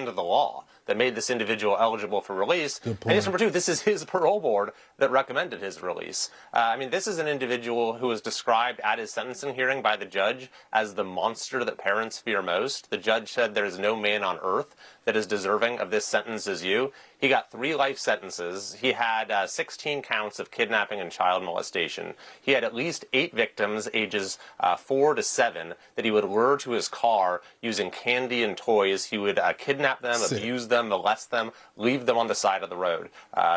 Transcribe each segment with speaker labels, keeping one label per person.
Speaker 1: into the law that made this individual eligible for release. And case number two, this is his parole board that recommended his release. I mean, this is an individual who was described at his sentencing hearing by the judge as the monster that parents fear most. The judge said there is no man on earth that is deserving of this sentence as you. He got 3 life sentences. He had 16 counts of kidnapping and child molestation. He had at least 8 victims, ages 4 to 7, that he would lure to his car using candy and toys. He would kidnap them, abuse them, molest them, leave them on the side of the road.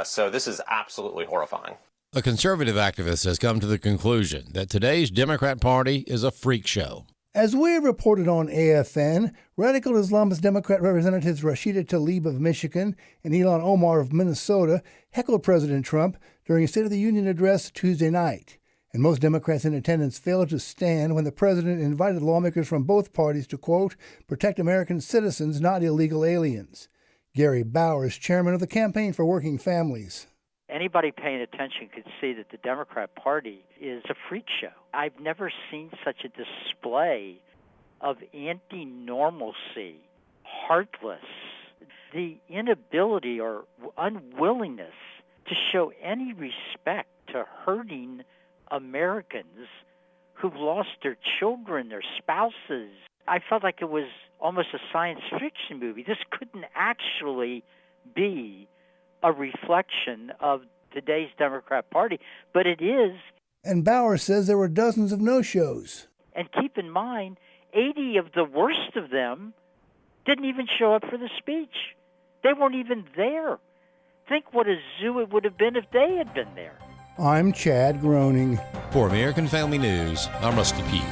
Speaker 1: So this is absolutely horrifying.
Speaker 2: A conservative activist has come to the conclusion that today's Democrat Party is a freak show.
Speaker 3: As we have reported on AFN, radical Islamist Democrat Representatives Rashida Tlaib of Michigan and Ilhan Omar of Minnesota heckled President Trump during a State of the Union address Tuesday night. And most Democrats in attendance failed to stand when the president invited lawmakers from both parties to, quote, protect American citizens, not illegal aliens. Gary Bowers, chairman of the Campaign for Working Families.
Speaker 4: Anybody paying attention could see that the Democrat Party is a freak show. I've never seen such a display of anti-normalcy, heartless, the inability or unwillingness to show any respect to hurting Americans who've lost their children, their spouses. I felt like it was almost a science fiction movie. This couldn't actually be a reflection of today's Democrat Party, but it is.
Speaker 3: And Bauer says there were dozens of no-shows.
Speaker 4: And keep in mind, 80 of the worst of them didn't even show up for the speech. They weren't even there. Think what a zoo it would have been if they had been there.
Speaker 3: I'm Chad Groening.
Speaker 2: For American Family News, I'm Rusty Pugh.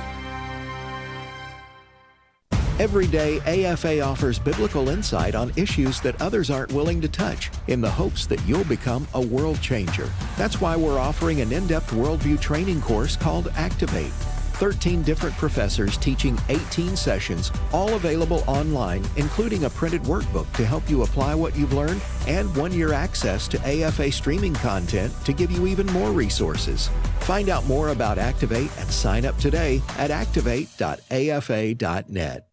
Speaker 5: Every day, AFA offers biblical insight on issues that others aren't willing to touch in the hopes that you'll become a world changer. That's why we're offering an in-depth worldview training course called Activate. 13 different professors teaching 18 sessions, all available online, including a printed workbook to help you apply what you've learned and 1-year access to AFA streaming content to give you even more resources. Find out more about Activate and sign up today at activate.afa.net.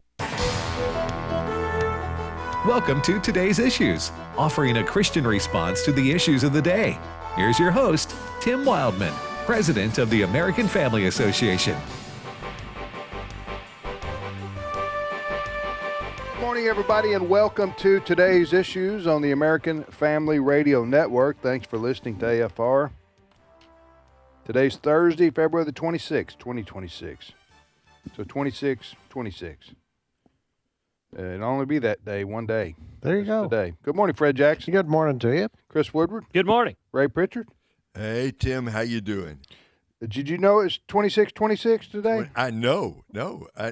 Speaker 6: Welcome to Today's Issues, offering a Christian response to the issues of the day. Here's your host, Tim Wildmon, President of the American Family Association.
Speaker 7: Good morning, everybody, and welcome to Today's Issues on the American Family Radio Network. Thanks for listening to AFR. Today's Thursday, February the 26th, 2026. So 26. It'll only be that day, one day.
Speaker 8: There you go.
Speaker 7: Today. Good morning, Fred Jackson.
Speaker 8: Good morning to you.
Speaker 7: Chris Woodward.
Speaker 9: Good morning.
Speaker 7: Ray Pritchard.
Speaker 10: Hey, Tim, how you doing?
Speaker 7: Did you know it's 26 today?
Speaker 10: I know.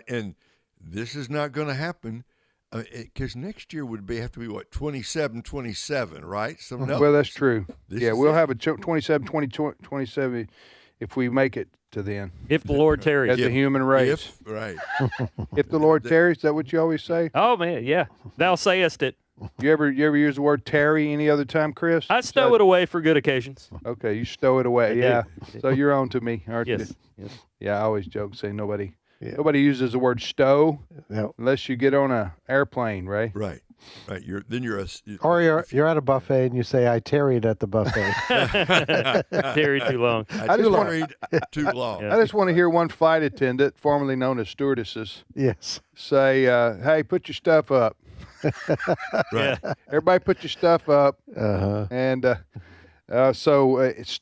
Speaker 10: And this is not going to happen because next year would have to be, 27, right?
Speaker 7: Well, that's true. We'll have a 27 if we make it to then.
Speaker 9: If the Lord tarries.
Speaker 7: As the human race.
Speaker 10: Right.
Speaker 7: If the Lord tarries, is that what you always say?
Speaker 9: Oh, man, yeah. Thou sayest it.
Speaker 7: You ever use the word tarry any other time, Chris?
Speaker 9: I stow it away for good occasions.
Speaker 7: Okay, you stow it away. Yeah. So you're on to me, aren't you?
Speaker 9: Yes.
Speaker 7: Yeah, I always joke, say nobody uses the word stow unless you get on an airplane, right?
Speaker 10: Right. You're
Speaker 8: at a buffet and you say, I tarried at the buffet.
Speaker 9: Tarried too long.
Speaker 10: I tarried too long.
Speaker 7: I just want to hear one flight attendant, formerly known as stewardesses, say, hey, put your stuff up.
Speaker 10: Right.
Speaker 7: Everybody put your stuff up. And stow is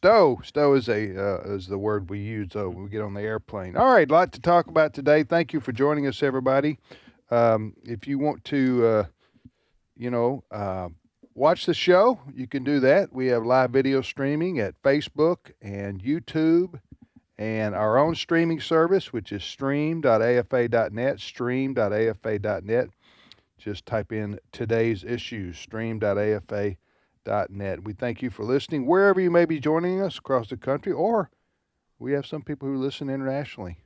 Speaker 7: the word we use when we get on the airplane. All right, a lot to talk about today. Thank you for joining us, everybody. If you want to watch the show, you can do that. We have live video streaming at Facebook and YouTube and our own streaming service, which is stream.afa.net, stream.afa.net. Just type in Today's Issues, stream.afa.net. We thank you for listening wherever you may be joining us across the country, or we have some people who listen internationally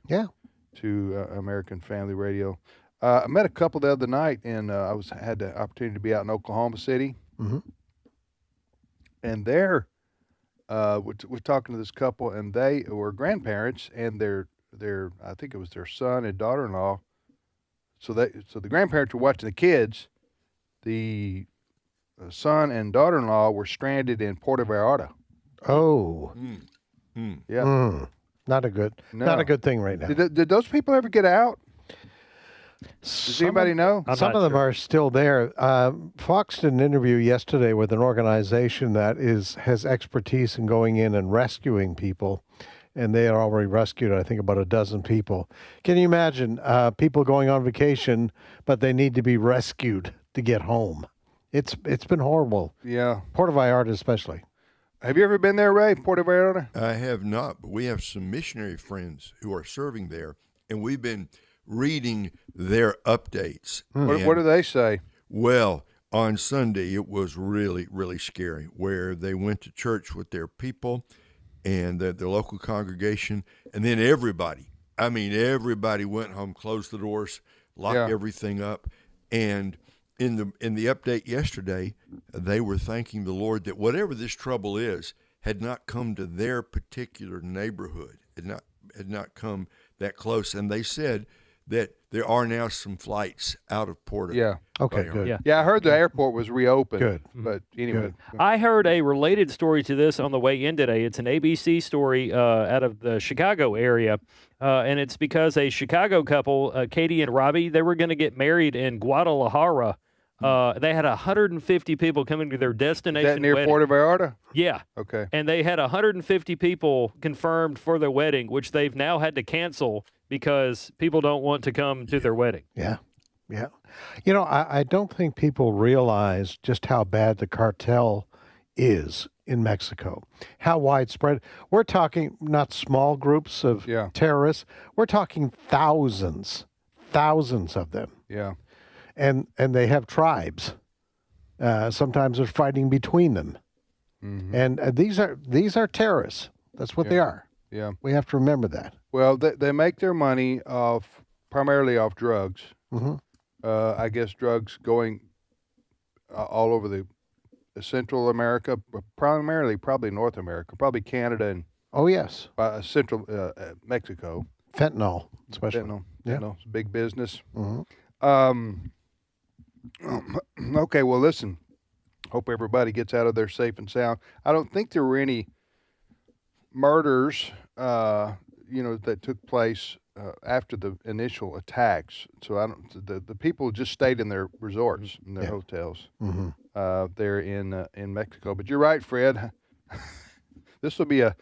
Speaker 7: to American Family Radio. I met a couple the other night, and I had the opportunity to be out in Oklahoma City.
Speaker 8: Mm-hmm.
Speaker 7: And there, we're talking to this couple, and they were grandparents, and their I think it was their son and daughter-in-law. So the grandparents were watching the kids. the son and daughter-in-law were stranded in Puerto Vallarta.
Speaker 8: Oh.
Speaker 7: Yeah.
Speaker 8: Not a good thing right now.
Speaker 7: Did those people ever get out? Does anybody know?
Speaker 8: Some of them are still there. Fox did an interview yesterday with an organization that has expertise in going in and rescuing people, and they are already rescued, I think, about a dozen people. Can you imagine people going on vacation, but they need to be rescued to get home? It's been horrible.
Speaker 7: Yeah.
Speaker 8: Puerto Vallarta especially.
Speaker 7: Have you ever been there, Ray, Puerto Vallarta?
Speaker 10: I have not, but we have some missionary friends who are serving there, and we've been reading their updates.
Speaker 7: What do they say?
Speaker 10: Well, on Sunday, it was really, really scary, where they went to church with their people and their local congregation, and then everybody went home, closed the doors, locked everything up, and in the update yesterday, they were thanking the Lord that whatever this trouble is had not come to their particular neighborhood, had not come that close, and they said that there are now some flights out of Puerto.
Speaker 7: Yeah.
Speaker 8: Okay, good.
Speaker 7: Yeah, I heard the airport was reopened.
Speaker 8: Good.
Speaker 7: But anyway.
Speaker 8: Good.
Speaker 9: I heard a related story to this on the way in today. It's an ABC story out of the Chicago area, and it's because a Chicago couple, Katie and Robbie, they were going to get married in Guadalajara. They had 150 people coming to their destination
Speaker 7: Is that near
Speaker 9: wedding.
Speaker 7: Puerto Vallarta?
Speaker 9: Yeah.
Speaker 7: Okay.
Speaker 9: And they had 150 people confirmed for their wedding, which they've now had to cancel because people don't want to come to their wedding.
Speaker 8: Yeah. Yeah. You know, I don't think people realize just how bad the cartel is in Mexico, how widespread. We're talking not small groups of terrorists. We're talking thousands of them.
Speaker 7: Yeah.
Speaker 8: And they have tribes. Sometimes there's fighting between them. Mm-hmm. And these are terrorists. That's what they are.
Speaker 7: Yeah.
Speaker 8: We have to remember that.
Speaker 7: Well, they make their money primarily off drugs.
Speaker 8: Mm-hmm.
Speaker 7: I guess drugs going all over the Central America, but primarily probably North America, probably Canada and Central Mexico.
Speaker 8: Fentanyl, especially.
Speaker 7: Fentanyl's a big business.
Speaker 8: Mm-hmm.
Speaker 7: Okay, well, listen. Hope everybody gets out of there safe and sound. I don't think there were any murders, that took place after the initial attacks. So the people just stayed in their resorts, in their hotels, there in Mexico. But you're right, Fred. This will be a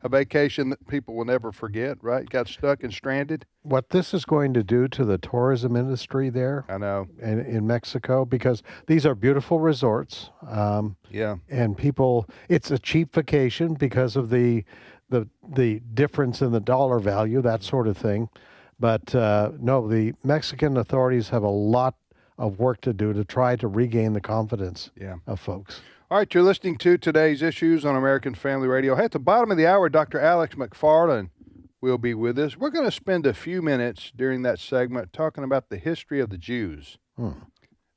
Speaker 7: vacation that people will never forget, right? Got stuck and stranded.
Speaker 8: What this is going to do to the tourism industry there,
Speaker 7: I know,
Speaker 8: in Mexico, because these are beautiful resorts. And people, it's a cheap vacation because of the difference in the dollar value, that sort of thing. But no, the Mexican authorities have a lot of work to do to try to regain the confidence of folks.
Speaker 7: All right, you're listening to today's issues on American Family Radio. Hey, at the bottom of the hour, Dr. Alex McFarland will be with us. We're going to spend a few minutes during that segment talking about the history of the Jews.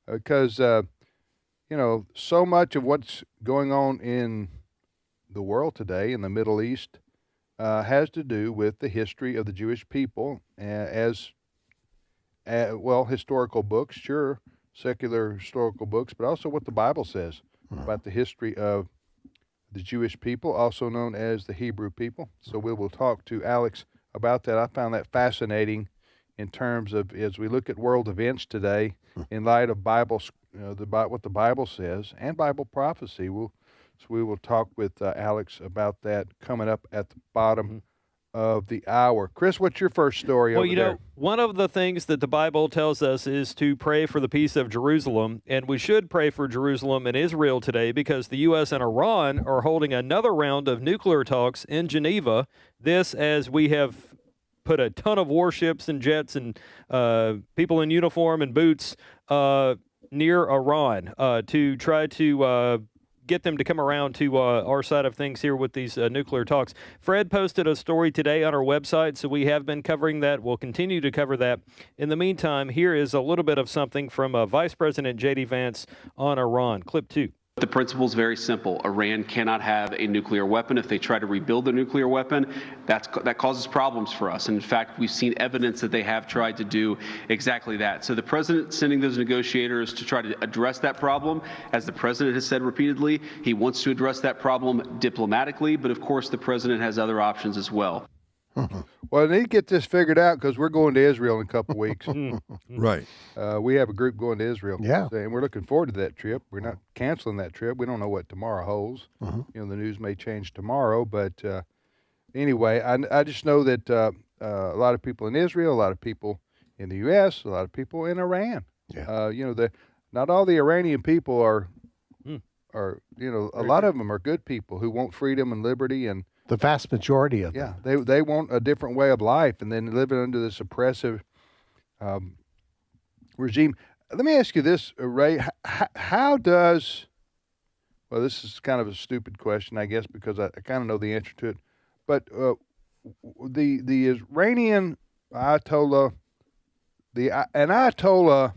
Speaker 7: Because, so much of what's going on in the world today, in the Middle East, has to do with the history of the Jewish people historical books, sure, secular historical books, but also what the Bible says about the history of the Jewish people, also known as the Hebrew people. So we will talk to Alex about that. I found that fascinating in terms of, as we look at world events today, in light of Bible, what the Bible says and Bible prophecy. We will talk with Alex about that coming up at the bottom of the hour. Chris, what's your first story over there?
Speaker 9: One of the things that the Bible tells us is to pray for the peace of Jerusalem, and we should pray for Jerusalem and Israel today because the U.S. and Iran are holding another round of nuclear talks in Geneva. This, as we have put a ton of warships and jets and people in uniform and boots near Iran to try to get them to come around to our side of things here with these nuclear talks. Fred posted a story today on our website, so we have been covering that. We'll continue to cover that. In the meantime, here is a little bit of something from Vice President J.D. Vance on Iran. Clip 2.
Speaker 11: The principle is very simple. Iran cannot have a nuclear weapon. If they try to rebuild their nuclear weapon, that causes problems for us. And in fact, we've seen evidence that they have tried to do exactly that. So the president sending those negotiators to try to address that problem, as the president has said repeatedly, he wants to address that problem diplomatically, but of course the president has other options as well.
Speaker 7: Well, I need to get this figured out because we're going to Israel in a couple of weeks.
Speaker 10: Right.
Speaker 7: We have a group going to Israel.
Speaker 8: Yeah.
Speaker 7: And we're looking forward to that trip. We're not canceling that trip. We don't know what tomorrow holds. You know, the news may change tomorrow. But anyway, I just know that a lot of people in Israel, a lot of people in the U.S., a lot of people in Iran.
Speaker 8: Yeah.
Speaker 7: You know, not all the Iranian people are, you know, a lot of them are good people who want freedom and liberty and,
Speaker 8: The vast majority of them.
Speaker 7: yeah, they want a different way of life, and then living under this oppressive regime. Let me ask you this, Ray. How does, well, this is kind of a stupid question, I guess, because I kind of know the answer to it, but the Iranian Ayatollah, an Ayatollah,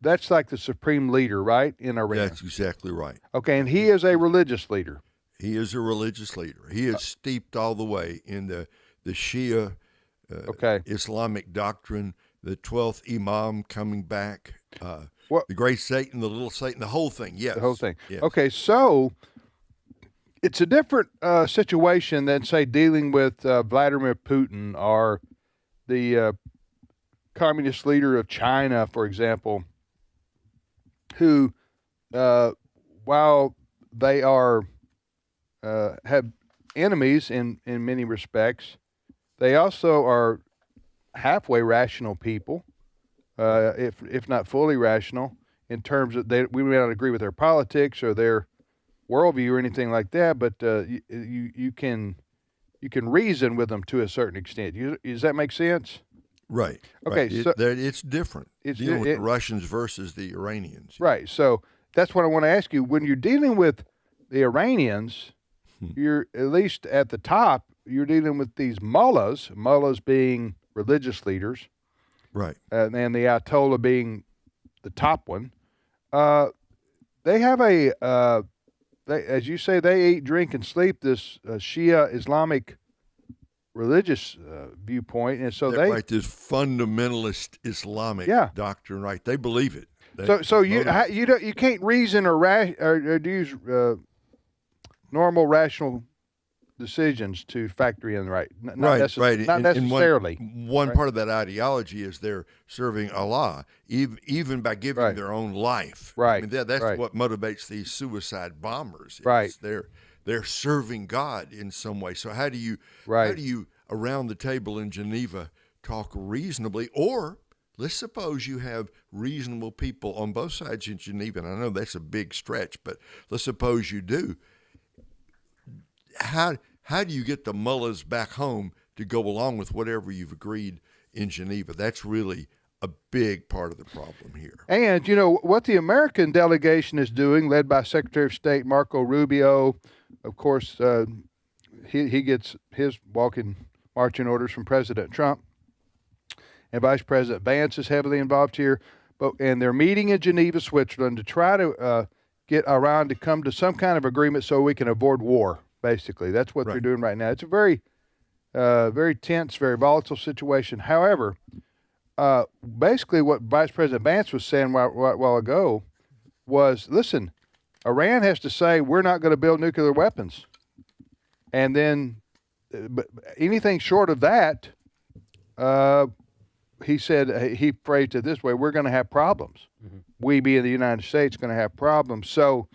Speaker 7: that's like the supreme leader, right, in Iran?
Speaker 10: That's exactly right.
Speaker 7: Okay, and he is a religious leader.
Speaker 10: He is a religious leader. He is steeped all the way in the Shia Islamic doctrine, the 12th Imam coming back, the great Satan, the little Satan, the whole thing, yes.
Speaker 7: The whole thing.
Speaker 10: Yes.
Speaker 7: Okay, so it's a different situation than, say, dealing with Vladimir Putin or the communist leader of China, for example, who, while they are have enemies in many respects, they also are halfway rational people, if not fully rational, in terms of we may not agree with their politics or their worldview or anything like that, but you can reason with them to a certain extent. Does that make sense?
Speaker 10: Right.
Speaker 7: Okay,
Speaker 10: right.
Speaker 7: so
Speaker 10: it's different. It's dealing with the Russians versus the Iranians.
Speaker 7: Right. So that's what I want to ask you. When you're dealing with the Iranians, you're at least at the top. You're dealing with these mullahs being religious leaders,
Speaker 10: right?
Speaker 7: And the Ayatollah being the top one. They have as you say, they eat, drink, and sleep this Shia Islamic religious viewpoint, and so
Speaker 10: this fundamentalist Islamic doctrine, right? They believe it.
Speaker 7: So you can't reason or use normal rational decisions to factor in, right? Not necessarily.
Speaker 10: One part of that ideology is they're serving Allah, even by giving their own life.
Speaker 7: Right.
Speaker 10: I mean, that's what motivates these suicide bombers.
Speaker 7: Right.
Speaker 10: They're serving God in some way. So how do you around the table in Geneva talk reasonably? Or let's suppose you have reasonable people on both sides in Geneva, and I know that's a big stretch, but let's suppose you do. How do you get the mullahs back home to go along with whatever you've agreed in Geneva? That's really a big part of the problem here.
Speaker 7: And, you know, what the American delegation is doing, led by Secretary of State Marco Rubio, of course, he gets his marching orders from President Trump, and Vice President Vance is heavily involved here. And they're meeting in Geneva, Switzerland, to try to get Iran to come to some kind of agreement so we can avoid war. Basically, that's what they're doing right now. It's a very, very tense, very volatile situation. However, basically what Vice President Vance was saying a while ago was, listen, Iran has to say we're not going to build nuclear weapons. And then anything short of that, he said, he phrased it this way, we're going to have problems. Mm-hmm. We, being the United States, going to have problems. So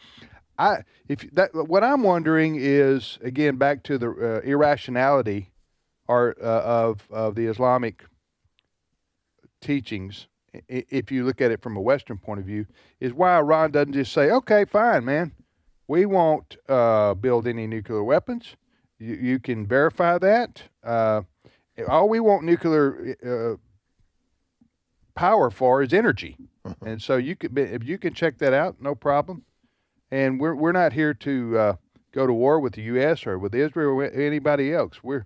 Speaker 7: what I'm wondering is, again, back to the irrationality of the Islamic teachings, if you look at it from a Western point of view, is why Iran doesn't just say, okay, fine, man, we won't build any nuclear weapons. You can verify that. All we want nuclear power for is energy. And so if you can check that out, no problem. And we're not here to go to war with the U.S. or with Israel or anybody else. We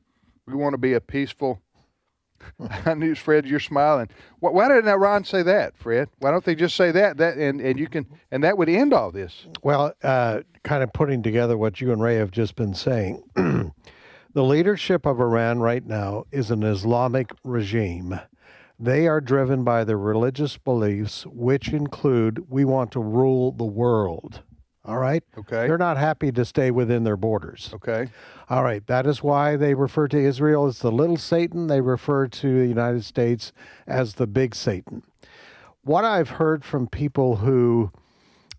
Speaker 7: want to be a peaceful I knew, Fred, you're smiling. Why didn't Iran say that, Fred? Why don't they just say that and that would end all this?
Speaker 8: Well, kind of putting together what you and Ray have just been saying, the leadership of Iran right now is an Islamic regime. They are driven by their religious beliefs, which include we want to rule the world. All right?
Speaker 7: Okay.
Speaker 8: They're not happy to stay within their borders.
Speaker 7: Okay.
Speaker 8: All right. That is why they refer to Israel as the little Satan. They refer to the United States as the big Satan. What I've heard from people who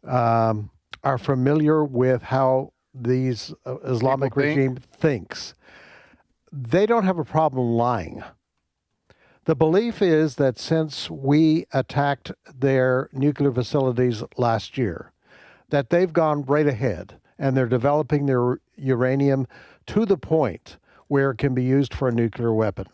Speaker 8: are familiar with how these Islamic regime thinks, they don't have a problem lying. The belief is that since we attacked their nuclear facilities last year, that they've gone right ahead and they're developing their uranium to the point where it can be used for a nuclear weapon.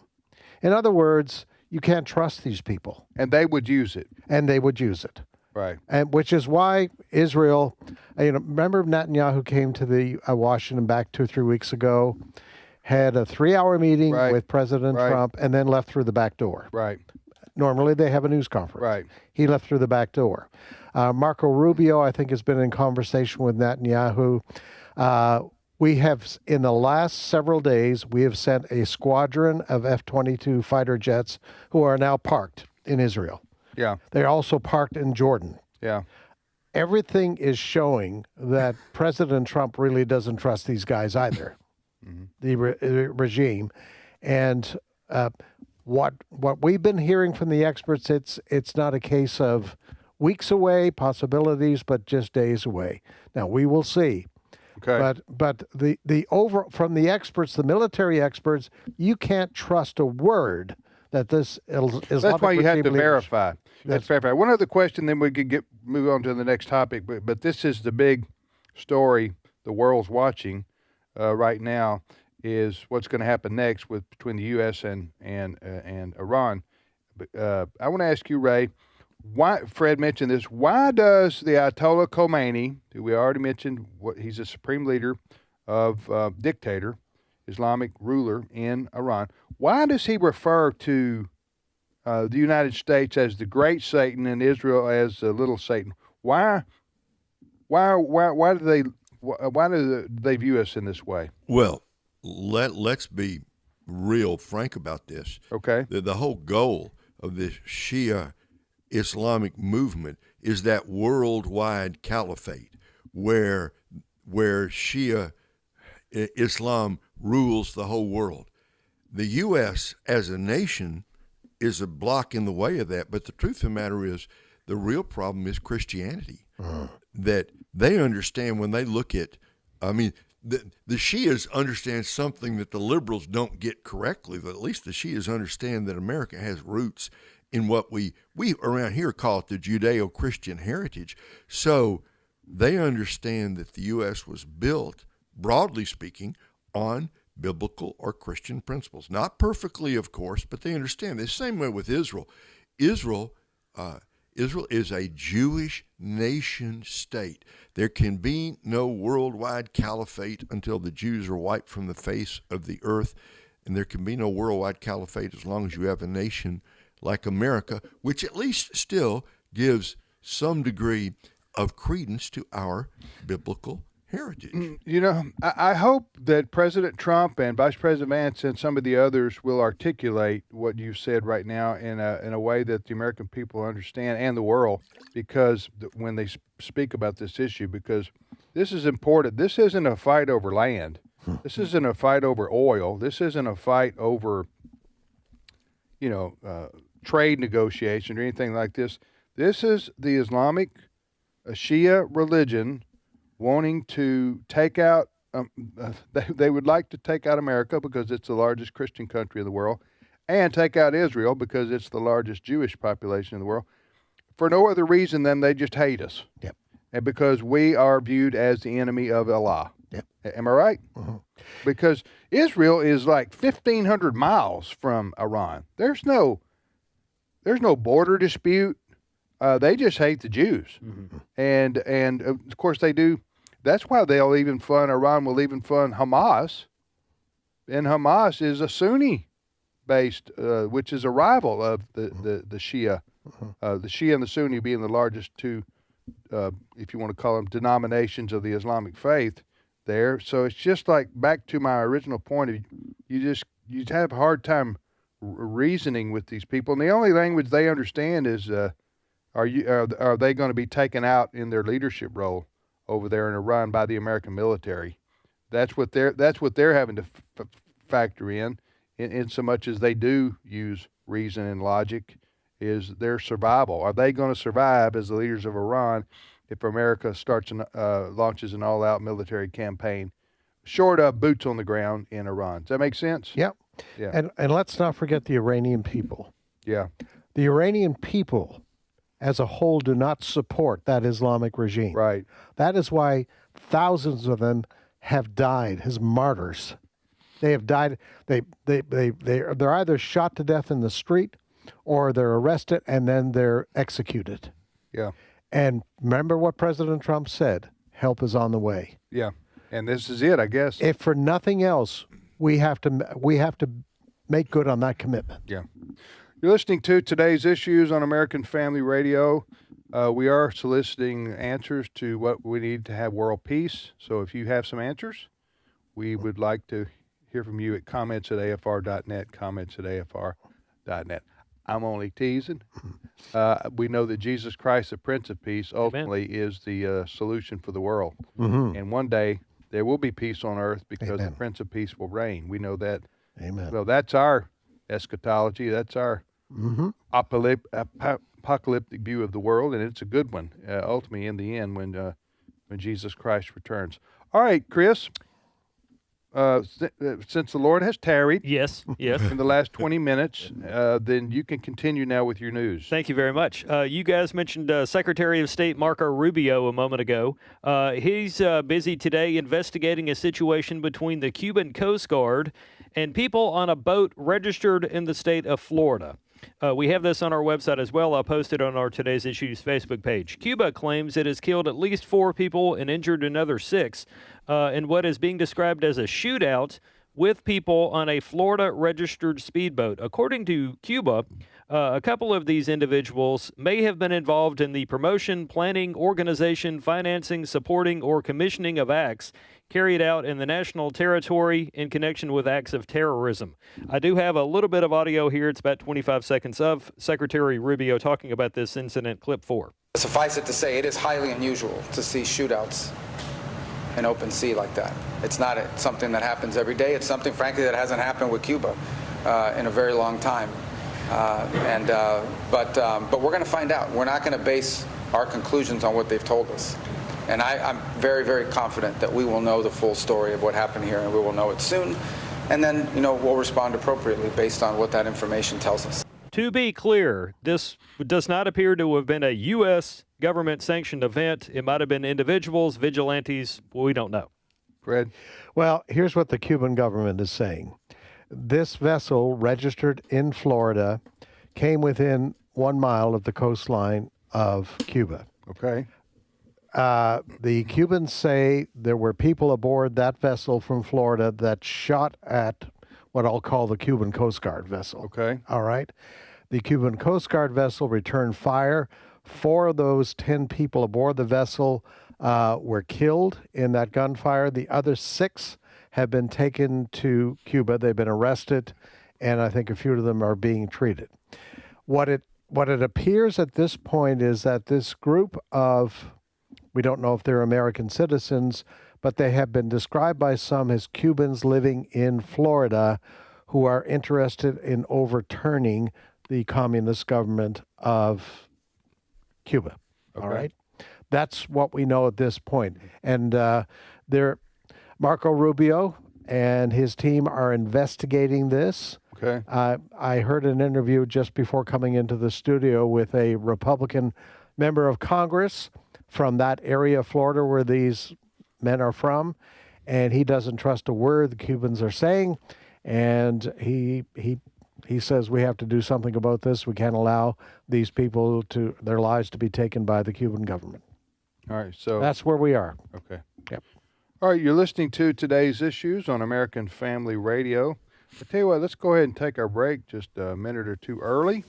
Speaker 8: In other words, you can't trust these people.
Speaker 7: And they would use it.
Speaker 8: And they would use it.
Speaker 7: Right.
Speaker 8: And which is why Israel, remember Netanyahu came to the Washington back 2 or 3 weeks ago, had a 3-hour meeting with President Trump, and then left through the back door.
Speaker 7: Right.
Speaker 8: Normally they have a news conference.
Speaker 7: Right.
Speaker 8: He left through the back door. Marco Rubio, I think, has been in conversation with Netanyahu. We have, in the last several days, we have sent a squadron of F-22 fighter jets who are now parked in Israel.
Speaker 7: Yeah.
Speaker 8: They're also parked in Jordan.
Speaker 7: Yeah.
Speaker 8: Everything is showing that President Trump really doesn't trust these guys either, the regime. And what we've been hearing from the experts, it's not a case of weeks away, possibilities, but just days away. Now, we will see.
Speaker 7: Okay.
Speaker 8: But from the experts, the military experts, you can't trust a word that this Islamic
Speaker 7: That's why you have to
Speaker 8: regime
Speaker 7: verify. That's verify. One other question, then we could move on to the next topic. But this is the big story the world's watching right now, is what's going to happen next between the U.S. and Iran. But I want to ask you, Ray, why? Fred mentioned this. Why does the Ayatollah Khomeini, who we already mentioned, he's a supreme leader of dictator, Islamic ruler in Iran, why does he refer to the United States as the great Satan and Israel as the little Satan? Why do they view us in this way?
Speaker 10: Well, let's be real frank about this.
Speaker 7: Okay.
Speaker 10: The whole goal of this Shia Islamic movement is that worldwide caliphate where Shia Islam rules the whole world. The U.S. as a nation is a block in the way of that, but the truth of the matter is the real problem is Christianity. That they understand when they look at, the Shias understand something that the liberals don't get correctly, but at least the Shias understand that America has roots in what we around here call it the Judeo-Christian heritage. So they understand that the U.S. was built, broadly speaking, on biblical or Christian principles. Not perfectly, of course, but they understand. The same way with Israel. Israel is a Jewish nation state. There can be no worldwide caliphate until the Jews are wiped from the face of the earth, and there can be no worldwide caliphate as long as you have a nation like America, which at least still gives some degree of credence to our biblical heritage.
Speaker 7: I hope that President Trump and Vice President Vance and some of the others will articulate what you said right now in a way that the American people understand and the world, because when they speak about this issue, because this is important. This isn't a fight over land. This isn't a fight over oil. This isn't a fight over, trade negotiation or anything like this. This is the Islamic Shia religion wanting to take out, they would like to take out America because it's the largest Christian country in the world, and take out Israel because it's the largest Jewish population in the world, for no other reason than they just hate us.
Speaker 8: Yep.
Speaker 7: And because we are viewed as the enemy of Allah.
Speaker 8: Yep.
Speaker 7: Am I right? Mm-hmm. Because Israel is like 1,500 miles from Iran. There's no border dispute. They just hate the Jews. Mm-hmm. And of course they do. That's why Iran will even fund Hamas. And Hamas is a Sunni based, which is a rival of the Shia. The Shia and the Sunni being the largest two, if you want to call them, denominations of the Islamic faith there. So it's just like, back to my original point, you have a hard time reasoning with these people. And the only language they understand is, are they going to be taken out in their leadership role over there in Iran by the American military? That's what they're having to factor in so much as they do use reason and logic, is their survival. Are they going to survive as the leaders of Iran if America launches an all-out military campaign, short of boots on the ground in Iran? Does that make sense?
Speaker 8: Yep.
Speaker 7: Yeah.
Speaker 8: And let's not forget the Iranian people.
Speaker 7: Yeah.
Speaker 8: The Iranian people as a whole do not support that Islamic regime.
Speaker 7: Right.
Speaker 8: That is why thousands of them have died as martyrs. They have died. They're either shot to death in the street, or they're arrested and then they're executed.
Speaker 7: Yeah.
Speaker 8: And remember what President Trump said: help is on the way.
Speaker 7: Yeah. And this is it, I guess.
Speaker 8: If for nothing else, we have to make good on that commitment.
Speaker 7: Yeah. You're listening to Today's Issues on American Family Radio. We are soliciting answers to what we need to have world peace. So if you have some answers, we would like to hear from you at comments@afr.net, comments@afr.net. I'm only teasing. We know that Jesus Christ, the Prince of Peace, ultimately is the solution for the world.
Speaker 8: Mm-hmm.
Speaker 7: And one day there will be peace on earth because
Speaker 8: Amen.
Speaker 7: the Prince of Peace will reign. We know that.
Speaker 8: Amen.
Speaker 7: Well, that's our eschatology. That's our apocalyptic view of the world, and it's a good one, ultimately in the end when Jesus Christ returns. All right, Chris. Since the Lord has tarried,
Speaker 9: yes,
Speaker 7: in the last 20 minutes, then you can continue now with your news.
Speaker 9: Thank you very much. You guys mentioned Secretary of State Marco Rubio a moment ago. He's busy today investigating a situation between the Cuban Coast Guard and people on a boat registered in the state of Florida. We have this on our website as well. I'll post it on our Today's Issues Facebook page. Cuba claims it has killed at least 4 people and injured another 6 in what is being described as a shootout with people on a Florida-registered speedboat. According to Cuba, a couple of these individuals may have been involved in the promotion, planning, organization, financing, supporting, or commissioning of acts carried out in the national territory in connection with acts of terrorism. I do have a little bit of audio here. It's about 25 seconds of Secretary Rubio talking about this incident, clip 4.
Speaker 12: Suffice it to say, it is highly unusual to see shootouts in open sea like that. It's not something that happens every day. It's something, frankly, that hasn't happened with Cuba in a very long time. But we're going to find out. We're not going to base our conclusions on what they've told us. And I'm very, very confident that we will know the full story of what happened here, and we will know it soon. And then, we'll respond appropriately based on what that information tells us.
Speaker 9: To be clear, this does not appear to have been a U.S. government-sanctioned event. It might have been individuals, vigilantes. We don't know.
Speaker 7: Fred?
Speaker 8: Well, here's what the Cuban government is saying. This vessel, registered in Florida, came within 1 mile of the coastline of Cuba.
Speaker 7: Okay.
Speaker 8: The Cubans say there were people aboard that vessel from Florida that shot at what I'll call the Cuban Coast Guard vessel.
Speaker 7: Okay.
Speaker 8: All right. The Cuban Coast Guard vessel returned fire. 4 of those 10 people aboard the vessel were killed in that gunfire. The other 6 have been taken to Cuba. They've been arrested, and I think a few of them are being treated. What it appears at this point is that this group of, we don't know if they're American citizens, but they have been described by some as Cubans living in Florida who are interested in overturning the communist government of Cuba.
Speaker 7: Okay.
Speaker 8: All right? That's what we know at this point. And Marco Rubio and his team are investigating this.
Speaker 7: Okay.
Speaker 8: I heard an interview just before coming into the studio with a Republican member of Congress from that area of Florida where these men are from, and he doesn't trust a word the Cubans are saying, and he says we have to do something about this. We can't allow these people their lives to be taken by the Cuban government.
Speaker 7: All right, so
Speaker 8: that's where we are.
Speaker 7: Okay.
Speaker 8: Yep.
Speaker 7: All right, you're listening to Today's Issues on American Family Radio. I tell you what, let's go ahead and take our break just a minute or two early,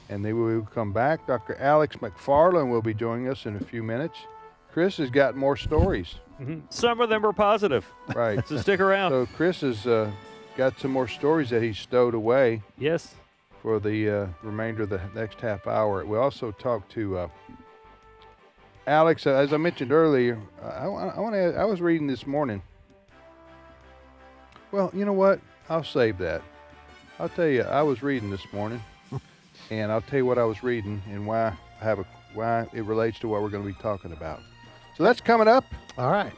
Speaker 7: and then we will come back. Dr. Alex McFarland will be joining us in a few minutes. Chris has got more stories.
Speaker 9: Mm-hmm. Some of them are positive.
Speaker 7: Right.
Speaker 9: So stick around.
Speaker 7: So Chris has got some more stories that he's stowed away.
Speaker 9: Yes.
Speaker 7: For the remainder of the next half hour. We also talked to Alex. As I mentioned earlier, I was reading this morning. Well, you know what? I'll save that. I'll tell you, I was reading this morning, and I'll tell you what I was reading and why it relates to what we're going to be talking about. So that's coming up.
Speaker 8: All right.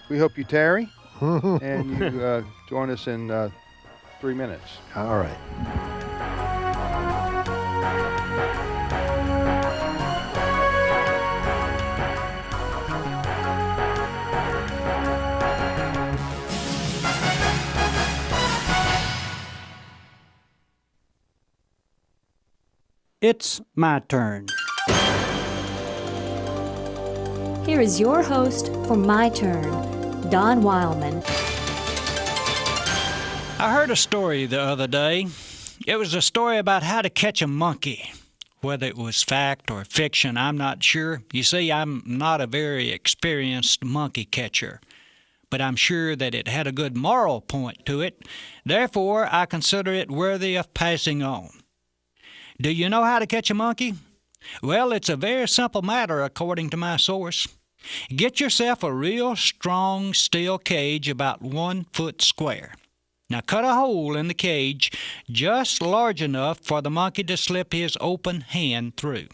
Speaker 7: We hope you tarry, and you join us in 3 minutes.
Speaker 8: All right.
Speaker 13: It's my turn.
Speaker 14: Here is your host for My Turn, Don Wildmon.
Speaker 13: I heard a story the other day. It was a story about how to catch a monkey. Whether it was fact or fiction, I'm not sure. You see, I'm not a very experienced monkey catcher, but I'm sure that it had a good moral point to it. Therefore, I consider it worthy of passing on. Do you know how to catch a monkey? Well, it's a very simple matter according to my source. Get yourself a real strong steel cage about 1 foot square. Now cut a hole in the cage just large enough for the monkey to slip his open hand through.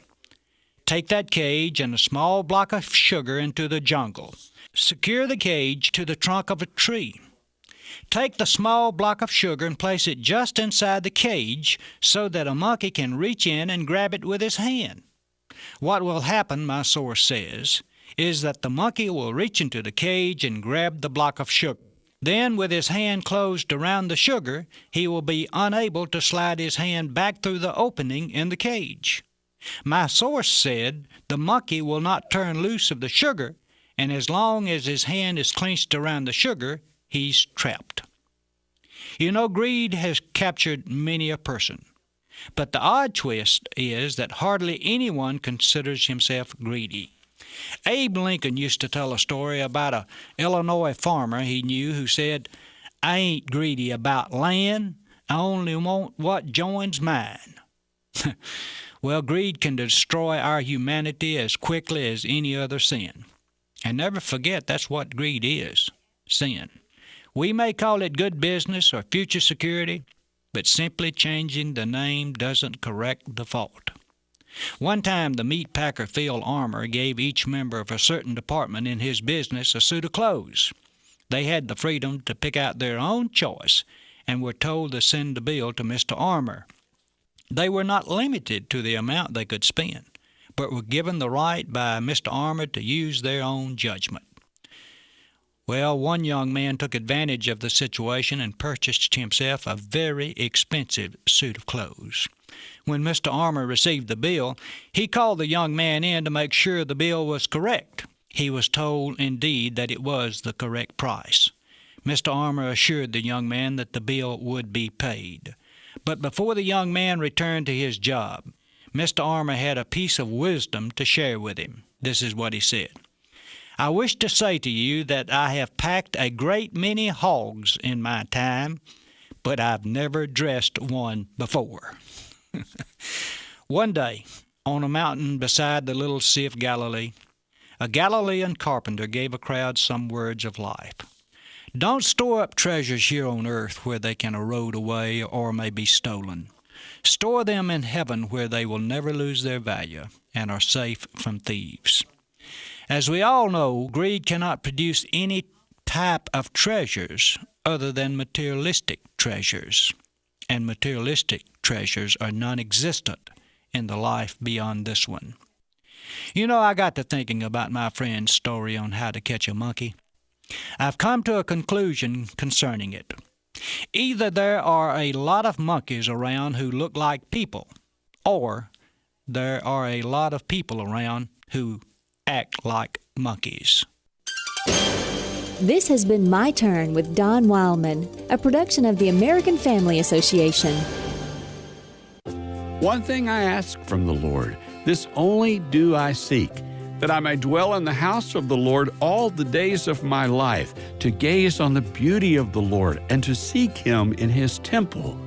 Speaker 13: Take that cage and a small block of sugar into the jungle. Secure the cage to the trunk of a tree. Take the small block of sugar and place it just inside the cage so that a monkey can reach in and grab it with his hand. What will happen, my source says, is that the monkey will reach into the cage and grab the block of sugar. Then, with his hand closed around the sugar, he will be unable to slide his hand back through the opening in the cage. My source said the monkey will not turn loose of the sugar, and as long as his hand is clenched around the sugar, he's trapped. You know, greed has captured many a person. But the odd twist is that hardly anyone considers himself greedy. Abe Lincoln used to tell a story about an Illinois farmer he knew who said, "I ain't greedy about land, I only want what joins mine." Well, greed can destroy our humanity as quickly as any other sin. And never forget that's what greed is, sin. We may call it good business or future security, but simply changing the name doesn't correct the fault. One time, the meat packer Phil Armour gave each member of a certain department in his business a suit of clothes. They had the freedom to pick out their own choice and were told to send the bill to Mr. Armour. They were not limited to the amount they could spend, but were given the right by Mr. Armour to use their own judgment. Well, one young man took advantage of the situation and purchased himself a very expensive suit of clothes. When Mr. Armour received the bill, he called the young man in to make sure the bill was correct. He was told, indeed, that it was the correct price. Mr. Armour assured the young man that the bill would be paid. But before the young man returned to his job, Mr. Armour had a piece of wisdom to share with him. This is what he said. "I wish to say to you that I have packed a great many hogs in my time, but I've never dressed one before." One day, on a mountain beside the little Sea of Galilee, a Galilean carpenter gave a crowd some words of life. Don't store up treasures here on earth where they can erode away or may be stolen. Store them in heaven where they will never lose their value and are safe from thieves. As we all know, greed cannot produce any type of treasures other than materialistic treasures, and materialistic treasures are non-existent in the life beyond this one. You know, I got to thinking about my friend's story on how to catch a monkey. I've come to a conclusion concerning it. Either there are a lot of monkeys around who look like people, or there are a lot of people around who act like monkeys.
Speaker 14: This has been My Turn with Don Wildmon, a production of the American Family Association.
Speaker 15: One thing I ask from the Lord, this only do I seek, that I may dwell in the house of the Lord all the days of my life, to gaze on the beauty of the Lord and to seek him in his temple.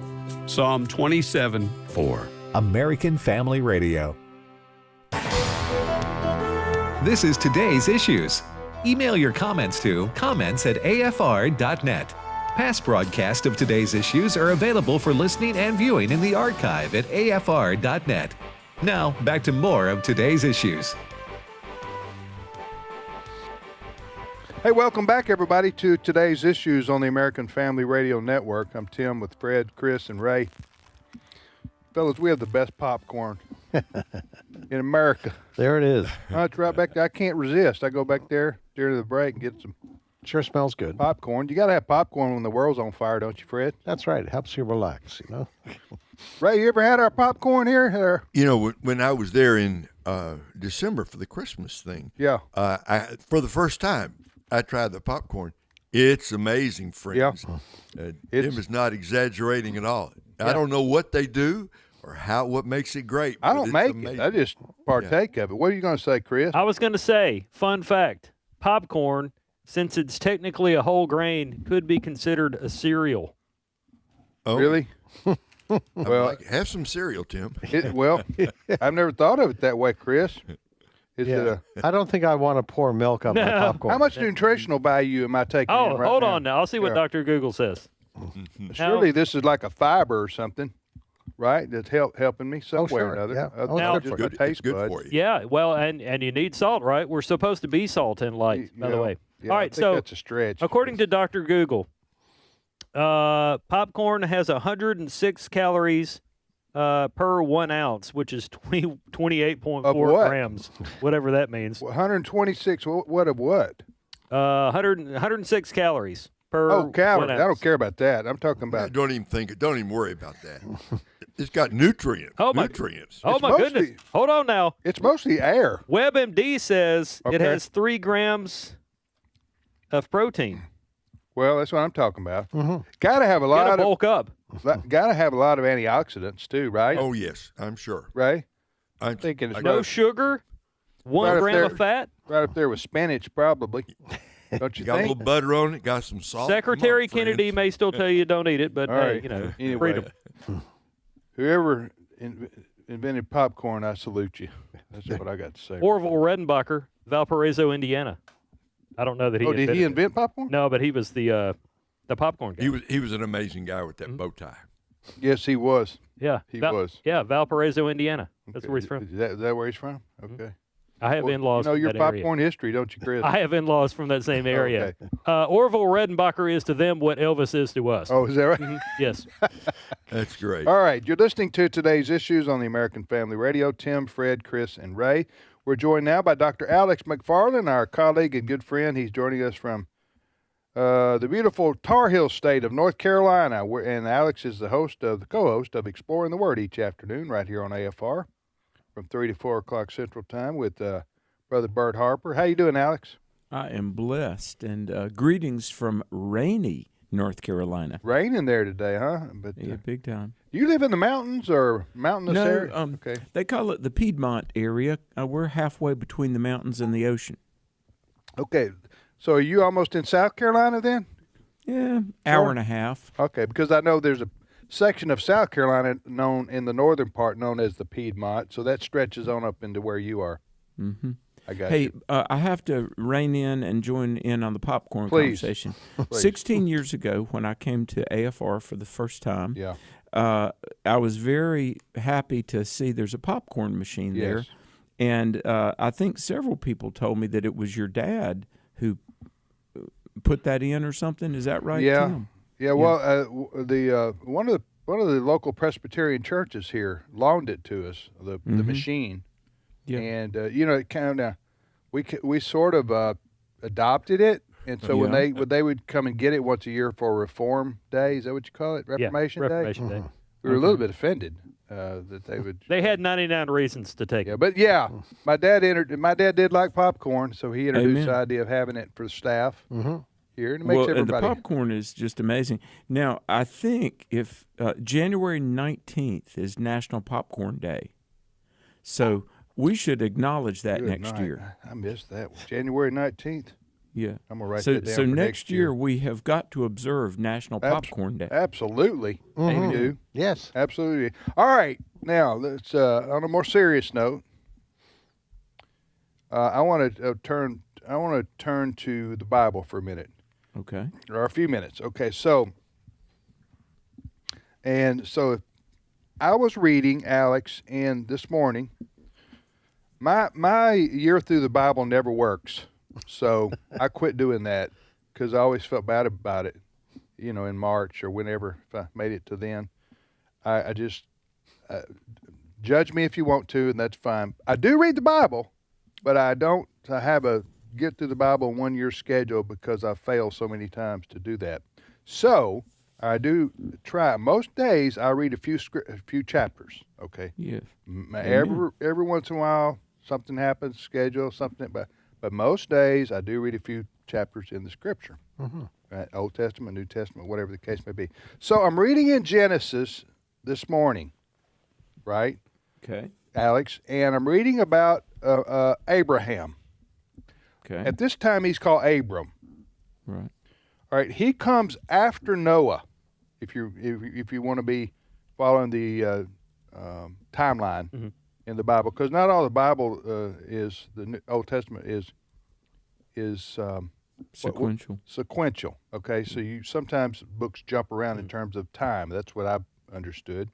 Speaker 15: Psalm 27:4.
Speaker 6: American Family Radio. This is Today's Issues. Email your comments to comments@afr.net. Past broadcasts of Today's Issues are available for listening and viewing in the archive at afr.net. Now, back to more of Today's Issues.
Speaker 7: Hey, welcome back, everybody, to Today's Issues on the American Family Radio Network. I'm Tim with Fred, Chris, and Ray. Fellas, we have the best popcorn in America.
Speaker 8: There it is.
Speaker 7: It's right back there. I can't resist. I go back there during the break and get some
Speaker 8: Sure smells good.
Speaker 7: popcorn. You got to have popcorn when the world's on fire, don't you, Fred?
Speaker 8: That's right. It helps you relax, you know.
Speaker 7: Ray, you ever had our popcorn here?
Speaker 10: You know, when I was there in December for the Christmas thing,
Speaker 7: Yeah.
Speaker 10: For the first time, I tried the popcorn. It's amazing, friends.
Speaker 7: Yeah.
Speaker 10: Tim is not exaggerating at all. I don't know what they do or what makes it great.
Speaker 7: I don't make
Speaker 10: amazing.
Speaker 7: it. I just partake of it. What are you going to say, Chris?
Speaker 9: I was going to say, fun fact, popcorn, since it's technically a whole grain, could be considered a cereal.
Speaker 10: Oh,
Speaker 7: Really?
Speaker 10: well, have some cereal, Tim.
Speaker 7: I've never thought of it that way, Chris. Is it
Speaker 8: I don't think I want to pour milk on my popcorn.
Speaker 7: how much nutritional value am I taking in right
Speaker 9: hold
Speaker 7: now?
Speaker 9: on now. I'll see what Dr. Google says.
Speaker 7: Surely this is like a fiber or something, right? That's helping me somewhere or another.
Speaker 8: Yeah.
Speaker 7: Other
Speaker 9: Now-
Speaker 7: than just my taste
Speaker 10: good
Speaker 7: buds.
Speaker 10: for you.
Speaker 9: Yeah, well, and you need salt, right? We're supposed to be salt in life, by the way.
Speaker 7: Yeah,
Speaker 9: All
Speaker 7: I
Speaker 9: right,
Speaker 7: think
Speaker 9: so
Speaker 7: that's a stretch.
Speaker 9: according to Dr. Google, popcorn has 106 calories per 1 ounce, which is 28.4
Speaker 7: Of what?
Speaker 9: grams, whatever that means.
Speaker 7: 126. What of what?
Speaker 9: 106 calories per
Speaker 7: calories.
Speaker 9: 1
Speaker 7: I don't
Speaker 9: ounce.
Speaker 7: care about that. I'm talking about.
Speaker 10: Don't even worry about that. It's got nutrients.
Speaker 9: Oh, my-
Speaker 10: nutrients.
Speaker 9: Oh,
Speaker 7: It's
Speaker 9: my
Speaker 7: mostly-
Speaker 9: goodness. Hold on now.
Speaker 7: It's mostly air.
Speaker 9: WebMD says it
Speaker 7: Okay.
Speaker 9: has 3 grams of protein.
Speaker 7: Well, that's what I'm talking about. Got to have a lot
Speaker 9: Gotta
Speaker 7: of.
Speaker 9: bulk up.
Speaker 7: Got to have a lot of antioxidants too, right?
Speaker 10: Oh yes, I'm sure.
Speaker 7: Ray.
Speaker 10: I'm
Speaker 7: thinking it's
Speaker 9: No
Speaker 7: right,
Speaker 9: sugar, 1
Speaker 7: Right up
Speaker 9: gram
Speaker 7: there.
Speaker 9: of fat.
Speaker 7: right up there with spinach, probably. Don't you
Speaker 10: Got a
Speaker 7: think?
Speaker 10: little butter on it. Got some salt.
Speaker 9: Secretary
Speaker 10: Come on,
Speaker 9: Kennedy
Speaker 10: friends.
Speaker 9: may still tell you don't eat it, but
Speaker 7: All right.
Speaker 9: freedom.
Speaker 7: Anyway, whoever invented popcorn, I salute you. That's what I got to say.
Speaker 9: Orville Redenbacher, Valparaiso, Indiana. I don't know that he.
Speaker 7: Did he
Speaker 9: invented it.
Speaker 7: invent popcorn?
Speaker 9: No, but he was the popcorn guy.
Speaker 10: He was an amazing guy with that bow tie.
Speaker 7: Yes, he was.
Speaker 9: Yeah,
Speaker 7: He was.
Speaker 9: Yeah, Valparaiso, Indiana. That's
Speaker 7: Okay.
Speaker 9: where he's from.
Speaker 7: Is that where he's from? Okay.
Speaker 9: I have
Speaker 7: Well,
Speaker 9: in-laws.
Speaker 7: You know
Speaker 9: from
Speaker 7: your
Speaker 9: that area.
Speaker 7: popcorn history, don't you, Chris?
Speaker 9: I have in-laws from that same area.
Speaker 7: Okay.
Speaker 9: Orville Redenbacher is to them what Elvis is to us.
Speaker 7: Oh, is that right?
Speaker 9: Yes.
Speaker 10: That's great.
Speaker 7: All right. You're listening to Today's Issues on the American Family Radio. Tim, Fred, Chris, and Ray. We're joined now by Dr. Alex McFarland, our colleague and good friend. He's joining us from the beautiful Tar Heel state of North Carolina. And Alex is the co-host of Exploring the Word each afternoon right here on AFR from 3 to 4 o'clock Central Time with Brother Bert Harper. How you doing, Alex?
Speaker 16: I am blessed, and greetings from rainy North Carolina.
Speaker 7: Raining there today, huh? But
Speaker 16: Yeah, big time.
Speaker 7: do you live in the mountains or mountainous
Speaker 16: No,
Speaker 7: area?
Speaker 16: okay. They call it the Piedmont area. We're halfway between the mountains and the ocean.
Speaker 7: Okay. So are you almost in South Carolina then?
Speaker 16: Yeah, hour and a half.
Speaker 7: Okay, because I know there's a section of South Carolina known in the northern part known as the Piedmont, so that stretches on up into where you are.
Speaker 16: Mm-hmm.
Speaker 7: I got
Speaker 16: Hey,
Speaker 7: you.
Speaker 16: I have to rein in and join in on the popcorn
Speaker 7: Please.
Speaker 16: conversation.
Speaker 7: Please.
Speaker 16: 16 years ago, when I came to AFR for the first time,
Speaker 7: Yeah.
Speaker 16: I was very happy to see there's a popcorn machine there.
Speaker 7: Yes.
Speaker 16: And I think several people told me that it was your dad who put that in or something. Is that right,
Speaker 7: Yeah.
Speaker 16: Tim?
Speaker 7: Yeah, well, one of the local Presbyterian churches here loaned it to us, the machine.
Speaker 16: Yeah.
Speaker 7: And it kind of we sort of adopted it, and so when they would come and get it once a year for Reform Day, is that what you call it, Reformation Day?
Speaker 9: Reformation Day.
Speaker 7: We were a little bit offended that they would.
Speaker 9: They had 99 reasons to take it.
Speaker 7: Yeah, but my dad did like popcorn, so he introduced
Speaker 16: Amen.
Speaker 7: the idea of having it for the staff. here, and it makes
Speaker 16: well, and
Speaker 7: everybody.
Speaker 16: the popcorn is just amazing. Now, I think if January 19th is National Popcorn Day, so we should acknowledge that
Speaker 7: Good
Speaker 16: next
Speaker 7: night.
Speaker 16: year.
Speaker 7: I missed that one. January 19th.
Speaker 16: Yeah.
Speaker 7: I'm going to write
Speaker 16: so,
Speaker 7: that down
Speaker 16: So
Speaker 7: for
Speaker 16: next year we have got to observe National Popcorn Day.
Speaker 7: Absolutely.
Speaker 8: Mhm.
Speaker 7: We do.
Speaker 8: Yes.
Speaker 7: Absolutely. All right. Now, let's on a more serious note, I want to turn to the Bible for a minute.
Speaker 16: Okay.
Speaker 7: Or a few minutes. Okay. So I was reading, Alex, and this morning, my year through the Bible never works. So I quit doing that because I always felt bad about it, in March or whenever, if I made it to then. I just, judge me if you want to, and that's fine. I do read the Bible, but I have a get through the Bible 1 year schedule because I failed so many times to do that. So I do try. Most days I read a few chapters. Okay.
Speaker 16: Yes.
Speaker 7: Every once in a while something happens, schedule something, but most days I do read a few chapters in the Scripture, right? Old Testament, New Testament, whatever the case may be. So I'm reading in Genesis this morning, right?
Speaker 16: Okay.
Speaker 7: Alex, and I'm reading about Abraham.
Speaker 16: Okay.
Speaker 7: At this time, he's called Abram.
Speaker 16: Right.
Speaker 7: All right. He comes after Noah. If you want to be following the timeline in the Bible, because not all the Bible is the Old Testament is
Speaker 16: sequential.
Speaker 7: Sequential. Okay. So sometimes books jump around in terms of time. That's what I've understood.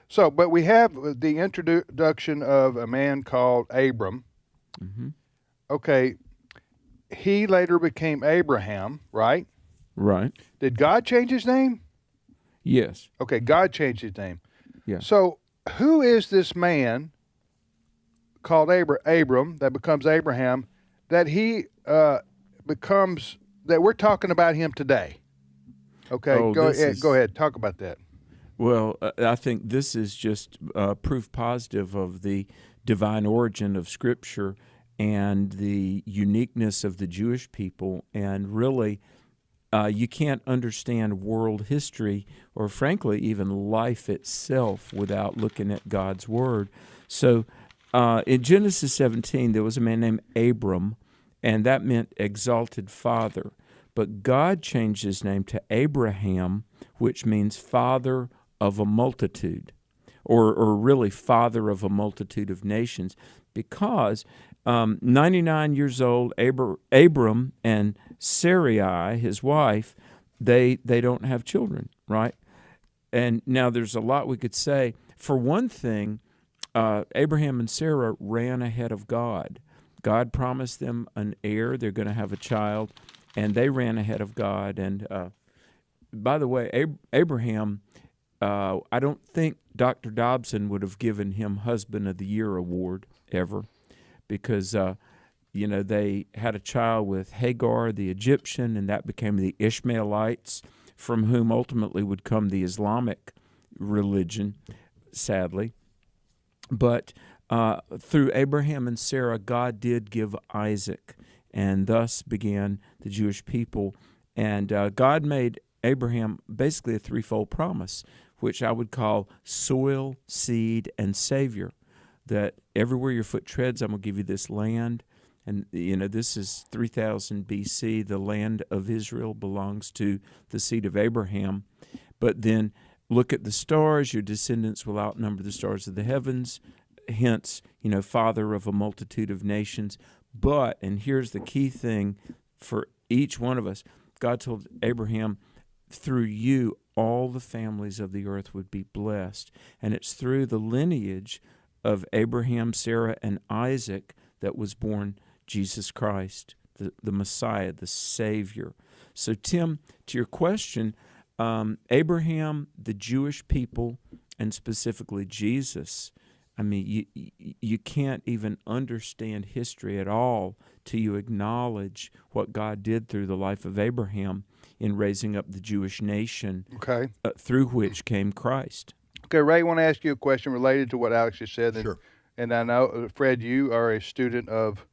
Speaker 7: So, but we have the introduction of a man called Abram.
Speaker 16: Mm-hmm.
Speaker 7: Okay. He later became Abraham, right?
Speaker 16: Right.
Speaker 7: Did God change his name?
Speaker 16: Yes.
Speaker 7: Okay, God changed his name.
Speaker 16: Yeah.
Speaker 7: So, who is this man called Abram that becomes Abraham that he becomes, that we're talking about him today? Okay, go ahead, talk about that.
Speaker 16: Well, I think this is just proof positive of the divine origin of Scripture and the uniqueness of the Jewish people. And really, you can't understand world history or, frankly, even life itself without looking at God's Word. So in Genesis 17, there was a man named Abram, and that meant exalted father. But God changed his name to Abraham, which means father of a multitude, or really father of a multitude of nations, because 99 years old, Abram and Sarai, his wife, they don't have children, right? And now there's a lot we could say. For one thing, Abraham and Sarah ran ahead of God. God promised them an heir. They're going to have a child, and they ran ahead of God. And by the way, Abraham, I don't think Dr. Dobson would have given him Husband of the Year award ever, because they had a child with Hagar, the Egyptian, and that became the Ishmaelites, from whom ultimately would come the Islamic religion, sadly. But through Abraham and Sarah, God did give Isaac, and thus began the Jewish people. And God made Abraham basically a threefold promise, which I would call soil, seed, and Savior. That everywhere your foot treads, I'm going to give you this land. And, this is 3000 B.C. The land of Israel belongs to the seed of Abraham. But then look at the stars. Your descendants will outnumber the stars of the heavens. Hence, father of a multitude of nations. But, and here's the key thing for each one of us, God told Abraham, through you, all the families of the earth would be blessed. And it's through the lineage of Abraham, Sarah, and Isaac that was born Jesus Christ, the Messiah, the Savior. So, Tim, to your question, Abraham, the Jewish people, and specifically Jesus, I mean, you can't even understand history at all till you acknowledge what God did through the life of Abraham in raising up the Jewish nation,
Speaker 7: okay,
Speaker 16: through which came Christ.
Speaker 7: Okay, Ray, I want to ask you a question related to what Alex just said.
Speaker 10: Sure.
Speaker 7: And I know, Fred, you are a student of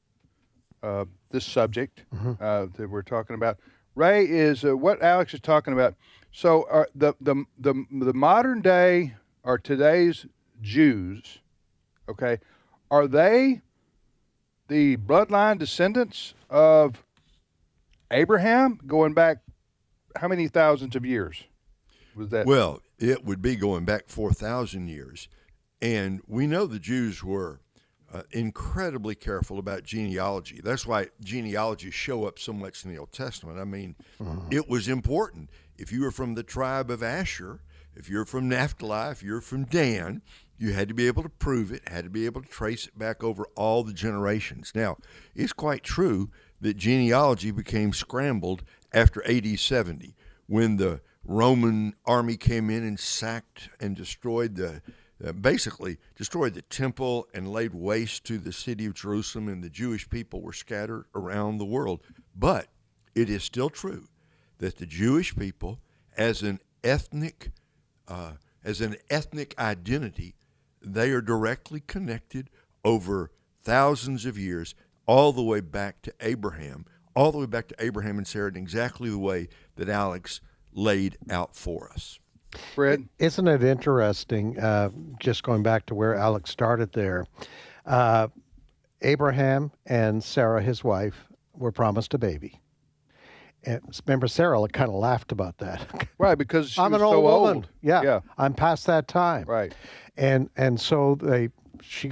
Speaker 7: this subject that we're talking about. Ray, is what Alex is talking about. So the modern day or today's Jews, okay, are they the bloodline descendants of Abraham going back how many thousands of years? Was that?
Speaker 10: Well, it would be going back 4,000 years. And we know the Jews were incredibly careful about genealogy. That's why genealogies show up so much in the Old Testament. I mean, it was important. If you were from the tribe of Asher, if you're from Naphtali, if you're from Dan, you had to be able to prove it, had to be able to trace it back over all the generations. Now, it's quite true that genealogy became scrambled after AD 70 when the Roman army came in and sacked and destroyed basically destroyed the temple and laid waste to the city of Jerusalem, and the Jewish people were scattered around the world. But it is still true that the Jewish people, as an ethnic identity, they are directly connected over thousands of years, all the way back to Abraham, and Sarah, in exactly the way that Alex laid out for us.
Speaker 7: Fred?
Speaker 8: Isn't it interesting, just going back to where Alex started there, Abraham and Sarah, his wife, were promised a baby. And remember, Sarah kind of laughed about that.
Speaker 7: Right, because
Speaker 8: I'm
Speaker 7: was
Speaker 8: an old
Speaker 7: so
Speaker 8: woman.
Speaker 7: old.
Speaker 8: Yeah, I'm past that time.
Speaker 7: Right.
Speaker 8: And so she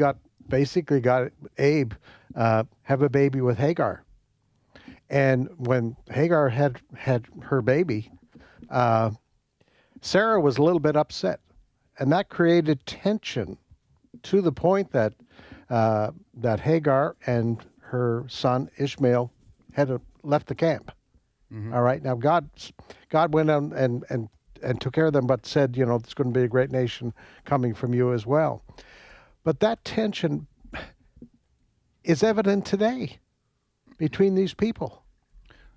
Speaker 8: basically got Abe have a baby with Hagar. And when Hagar had her baby, Sarah was a little bit upset, and that created tension to the point that that Hagar and her son Ishmael had left the camp. Mm-hmm. All right, now God went on and took care of them, but said, there's going to be a great nation coming from you as well. But that tension is evident today between these people.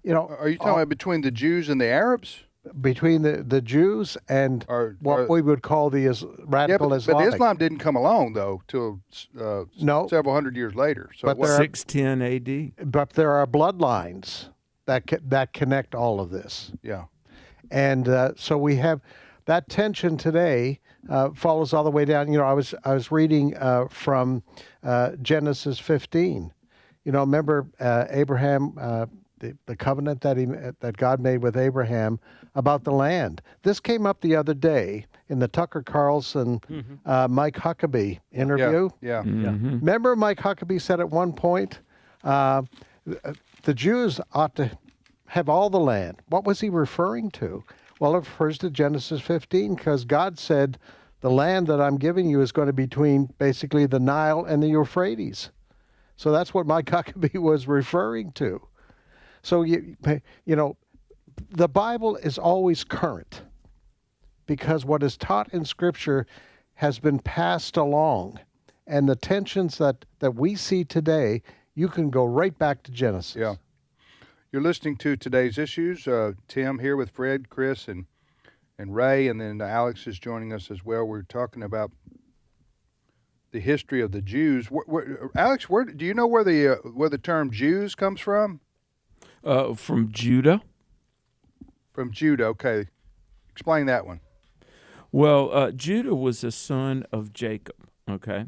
Speaker 7: Are you talking about between the Jews and the Arabs?
Speaker 8: Between the Jews and what we would call the radical Islamic.
Speaker 7: But Islam didn't come along, though, till several hundred years later. So
Speaker 8: but
Speaker 16: 610 AD.
Speaker 8: But there are bloodlines that connect all of this.
Speaker 7: Yeah.
Speaker 8: And so we have that tension today follows all the way down. I was reading from Genesis 15. Remember Abraham, the covenant that God made with Abraham about the land. This came up the other day in the Tucker Carlson, Mike Huckabee interview.
Speaker 7: Yeah.
Speaker 16: Mm-hmm.
Speaker 8: Remember Mike Huckabee said at one point, the Jews ought to have all the land. What was he referring to? Well, it refers to Genesis 15 because God said, the land that I'm giving you is going to be between basically the Nile and the Euphrates. So that's what Mike Huckabee was referring to. So, the Bible is always current because what is taught in Scripture has been passed along. And the tensions that we see today, you can go right back to Genesis.
Speaker 7: Yeah. You're listening to Today's Issues. Tim here with Fred, Chris, and Ray, and then Alex is joining us as well. We're talking about the history of the Jews. Alex, do you know where the term Jews comes from?
Speaker 16: From Judah.
Speaker 7: From Judah, okay. Explain that one.
Speaker 16: Well, Judah was a son of Jacob, okay?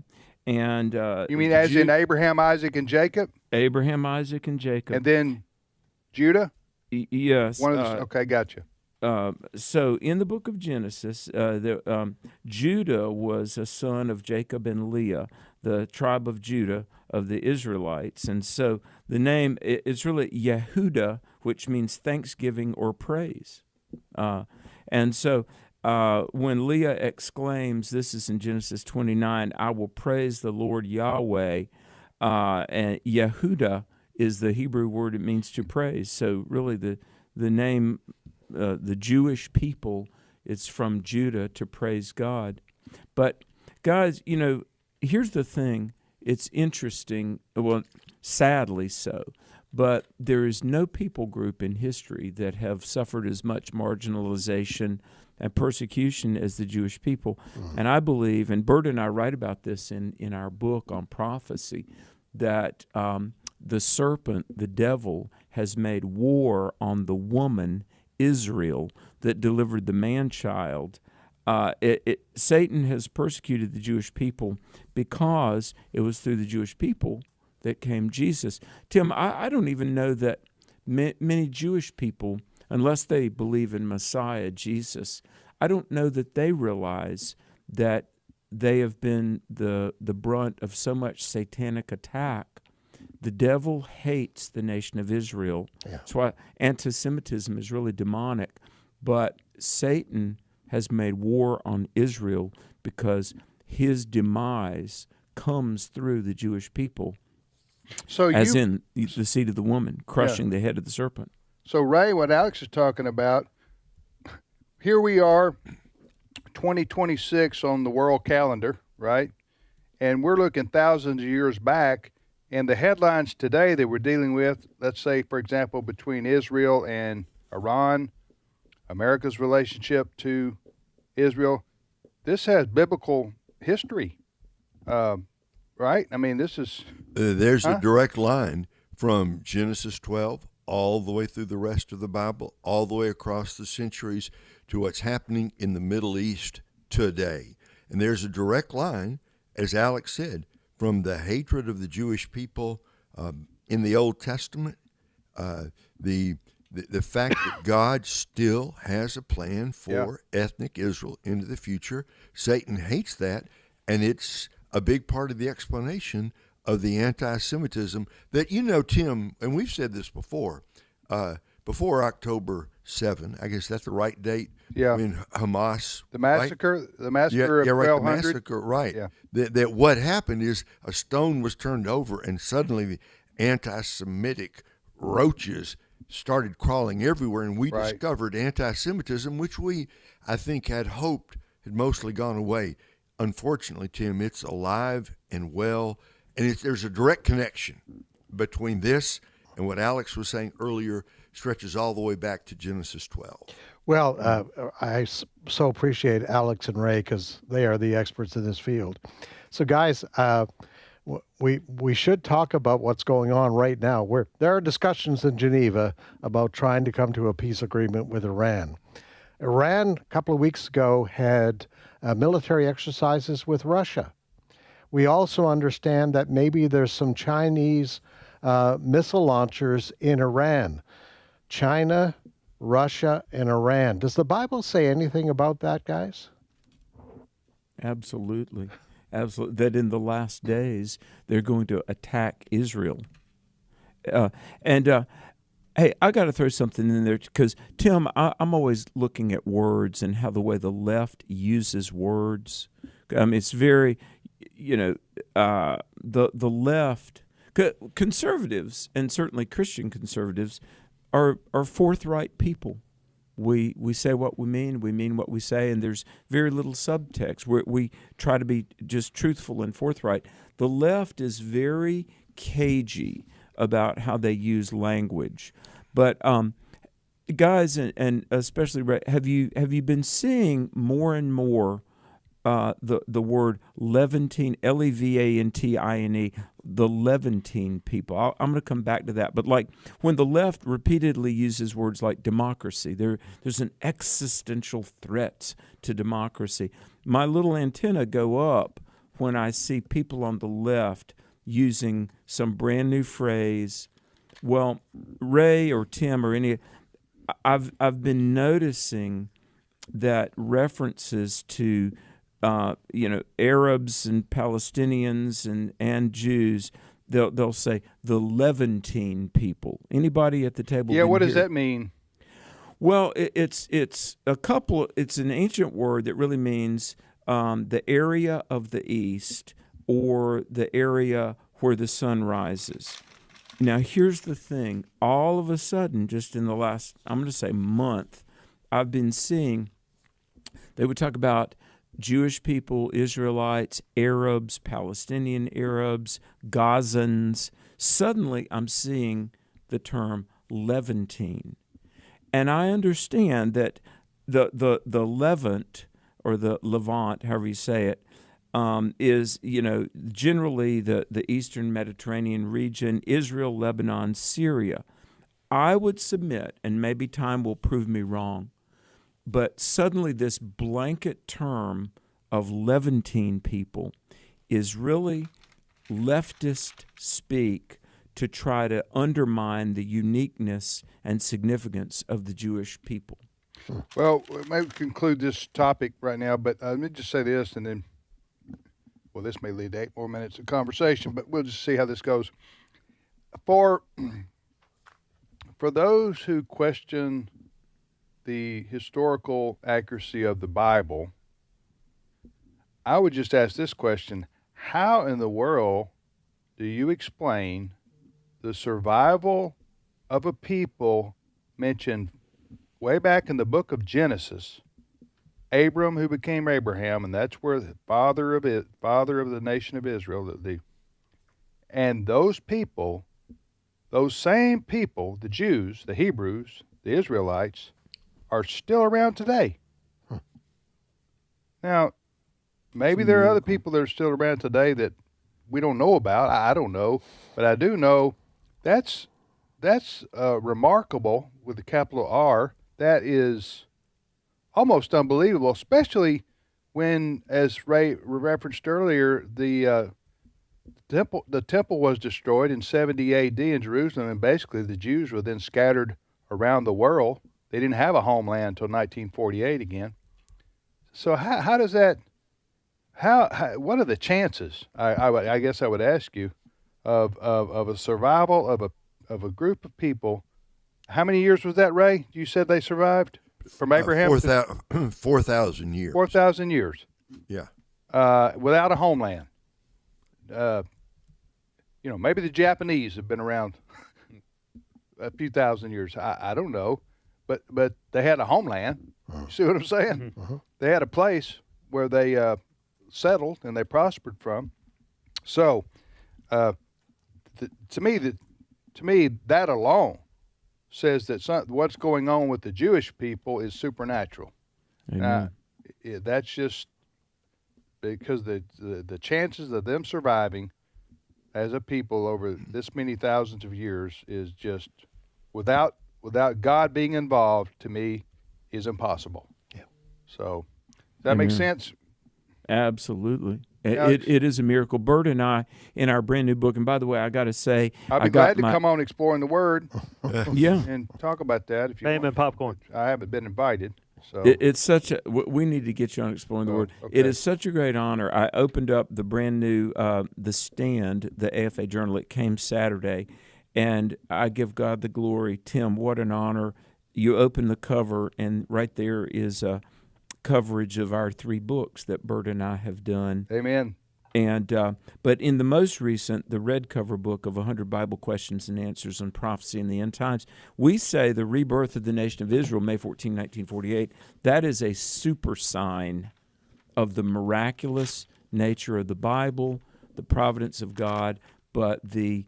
Speaker 16: And
Speaker 7: you mean as in Abraham, Isaac, and Jacob?
Speaker 16: Abraham, Isaac, and Jacob.
Speaker 7: And then Judah?
Speaker 16: Yes.
Speaker 7: Okay, gotcha.
Speaker 16: So in the book of Genesis, Judah was a son of Jacob and Leah, the tribe of Judah of the Israelites. And so the name is really Yehudah, which means thanksgiving or praise. And so when Leah exclaims, this is in Genesis 29, I will praise the Lord Yahweh, and Yehudah is the Hebrew word it means to praise. So really the name, the Jewish people, it's from Judah to praise God. But guys, here's the thing. It's interesting, well, sadly so, but there is no people group in history that have suffered as much marginalization and persecution as the Jewish people. Mm-hmm. And I believe, and Bert and I write about this in our book on prophecy, that
Speaker 15: the serpent, the devil, has made war on the woman, Israel, that delivered the man-child. Satan has persecuted the Jewish people because it was through the Jewish people that came Jesus. Tim, I don't even know that many Jewish people, unless they believe in Messiah, Jesus, I don't know that they realize that they have been the brunt of so much satanic attack. The devil hates the nation of Israel. Yeah. That's why anti-Semitism is really demonic. But Satan has made war on Israel because his demise comes through the Jewish people, in the seed of the woman, crushing the head of the serpent.
Speaker 7: So, Ray, what Alex is talking about, here we are, 2026 on the world calendar, right? And we're looking thousands of years back, and the headlines today that we're dealing with, let's say, for example, between Israel and Iran, America's relationship to Israel, this has biblical history, right? I mean, this is...
Speaker 10: There's a direct line from Genesis 12 all the way through the rest of the Bible, all the way across the centuries to what's happening in the Middle East today. And there's a direct line, as Alex said, from the hatred of the Jewish people in the Old Testament, the fact that God still has a plan for ethnic Israel into the future. Satan hates that, and it's a big part of the explanation of the anti-Semitism that, Tim, and we've said this before October 7, I guess that's the right date, when Hamas...
Speaker 7: The massacre,
Speaker 10: right?
Speaker 7: the massacre of 1200?
Speaker 10: The massacre, right.
Speaker 7: Yeah.
Speaker 10: That what happened is a stone was turned over, and suddenly the anti-Semitic roaches started crawling everywhere, and we discovered anti-Semitism, which we, I think, had hoped had mostly gone away. Unfortunately, Tim, it's alive and well, and there's a direct connection between this and what Alex was saying earlier, stretches all the way back to Genesis 12.
Speaker 8: Well, I so appreciate Alex and Ray because they are the experts in this field. So, guys, we should talk about what's going on right now. There are discussions in Geneva about trying to come to a peace agreement with Iran. Iran, a couple of weeks ago, had military exercises with Russia. We also understand that maybe there's some Chinese missile launchers in Iran. China, Russia, and Iran. Does the Bible say anything about that, guys?
Speaker 15: Absolutely. Absolutely. That in the last days, they're going to attack Israel. Hey, I got to throw something in there because, Tim, I'm always looking at words and how the way the left uses words. It's very, the left, conservatives, and certainly Christian conservatives, are forthright people. We say what we mean what we say, and there's very little subtext. We try to be just truthful and forthright. The left is very cagey about how they use language. But guys, and especially, have you been seeing more and more the word Levantine, Levantine, the Levantine people? I'm going to come back to that. But like when the left repeatedly uses words like democracy, there's an existential threat to democracy. My little antenna go up when I see people on the left using some brand new phrase. Well, Ray or Tim or any, I've been noticing that references to Arabs and Palestinians and Jews, they'll say the Levantine people. Anybody at the table?
Speaker 7: Yeah, what does
Speaker 15: hear?
Speaker 7: that mean?
Speaker 15: Well, it's an ancient word that really means the area of the east or the area where the sun rises. Now, here's the thing. All of a sudden, just in the last, I'm going to say month, I've been seeing, they would talk about Jewish people, Israelites, Arabs, Palestinian Arabs, Gazans. Suddenly, I'm seeing the term Levantine. And I understand that the Levant, or the Levant, however you say it,
Speaker 16: is, generally the Eastern Mediterranean region, Israel, Lebanon, Syria. I would submit, and maybe time will prove me wrong, but suddenly this blanket term of Levantine people is really leftist speak to try to undermine the uniqueness and significance of the Jewish people.
Speaker 7: Well, we may conclude this topic right now, but let me just say this, and then, well, this may lead to 8 more minutes of conversation, but we'll just see how this goes. For those who question the historical accuracy of the Bible, I would just ask this question: how in the world do you explain the survival of a people mentioned way back in the book of Genesis, Abram, who became Abraham, and that's where the father of the nation of Israel, and those people, those same people, the Jews, the Hebrews, the Israelites, are still around today. Now, maybe there are other people that are still around today that we don't know about. I don't know, but I do know that's remarkable with the capital R. That is almost unbelievable, especially when, as Ray referenced earlier, the temple was destroyed in 70 A.D. in Jerusalem, and basically the Jews were then scattered around the world. They didn't have a homeland until 1948 again. So how does that? What are the chances? I guess I would ask you of a survival of a group of people. How many years was that, Ray? You said they survived from Abraham?
Speaker 10: 4,000 years.
Speaker 7: 4,000 years.
Speaker 10: Yeah.
Speaker 7: Without a homeland. Maybe the Japanese have been around a few thousand years. I don't know, but they had a homeland. You see what I'm saying?
Speaker 8: Mm-hmm.
Speaker 7: They had a place where they settled and they prospered from. So, to me, that alone says that what's going on with the Jewish people is supernatural. That's just because the chances of them surviving as a people over this many thousands of years is just without God being involved, to me, is impossible.
Speaker 8: Yeah.
Speaker 7: So, does that make sense?
Speaker 16: Absolutely. It is a miracle. Bert and I, in our brand new book, and by the way, I got to say,
Speaker 7: I'll be glad to come on Exploring the Word and talk about that if you want.
Speaker 9: and popcorn.
Speaker 7: I haven't been invited. So
Speaker 16: it's such a, we need to get you on Exploring the Word.
Speaker 7: Okay.
Speaker 16: It is such a great honor. I opened up the brand new, The Stand, the AFA Journal. It came Saturday, and I give God the glory. Tim, what an honor. You open the cover, and right there is a coverage of our 3 books that Bert and I have done.
Speaker 7: Amen.
Speaker 16: And but in the most recent, the red cover book of 100 Bible Questions and Answers on Prophecy in the End Times, we say the rebirth of the nation of Israel, May 14, 1948, that is a super sign of the miraculous nature of the Bible, the providence of God, but the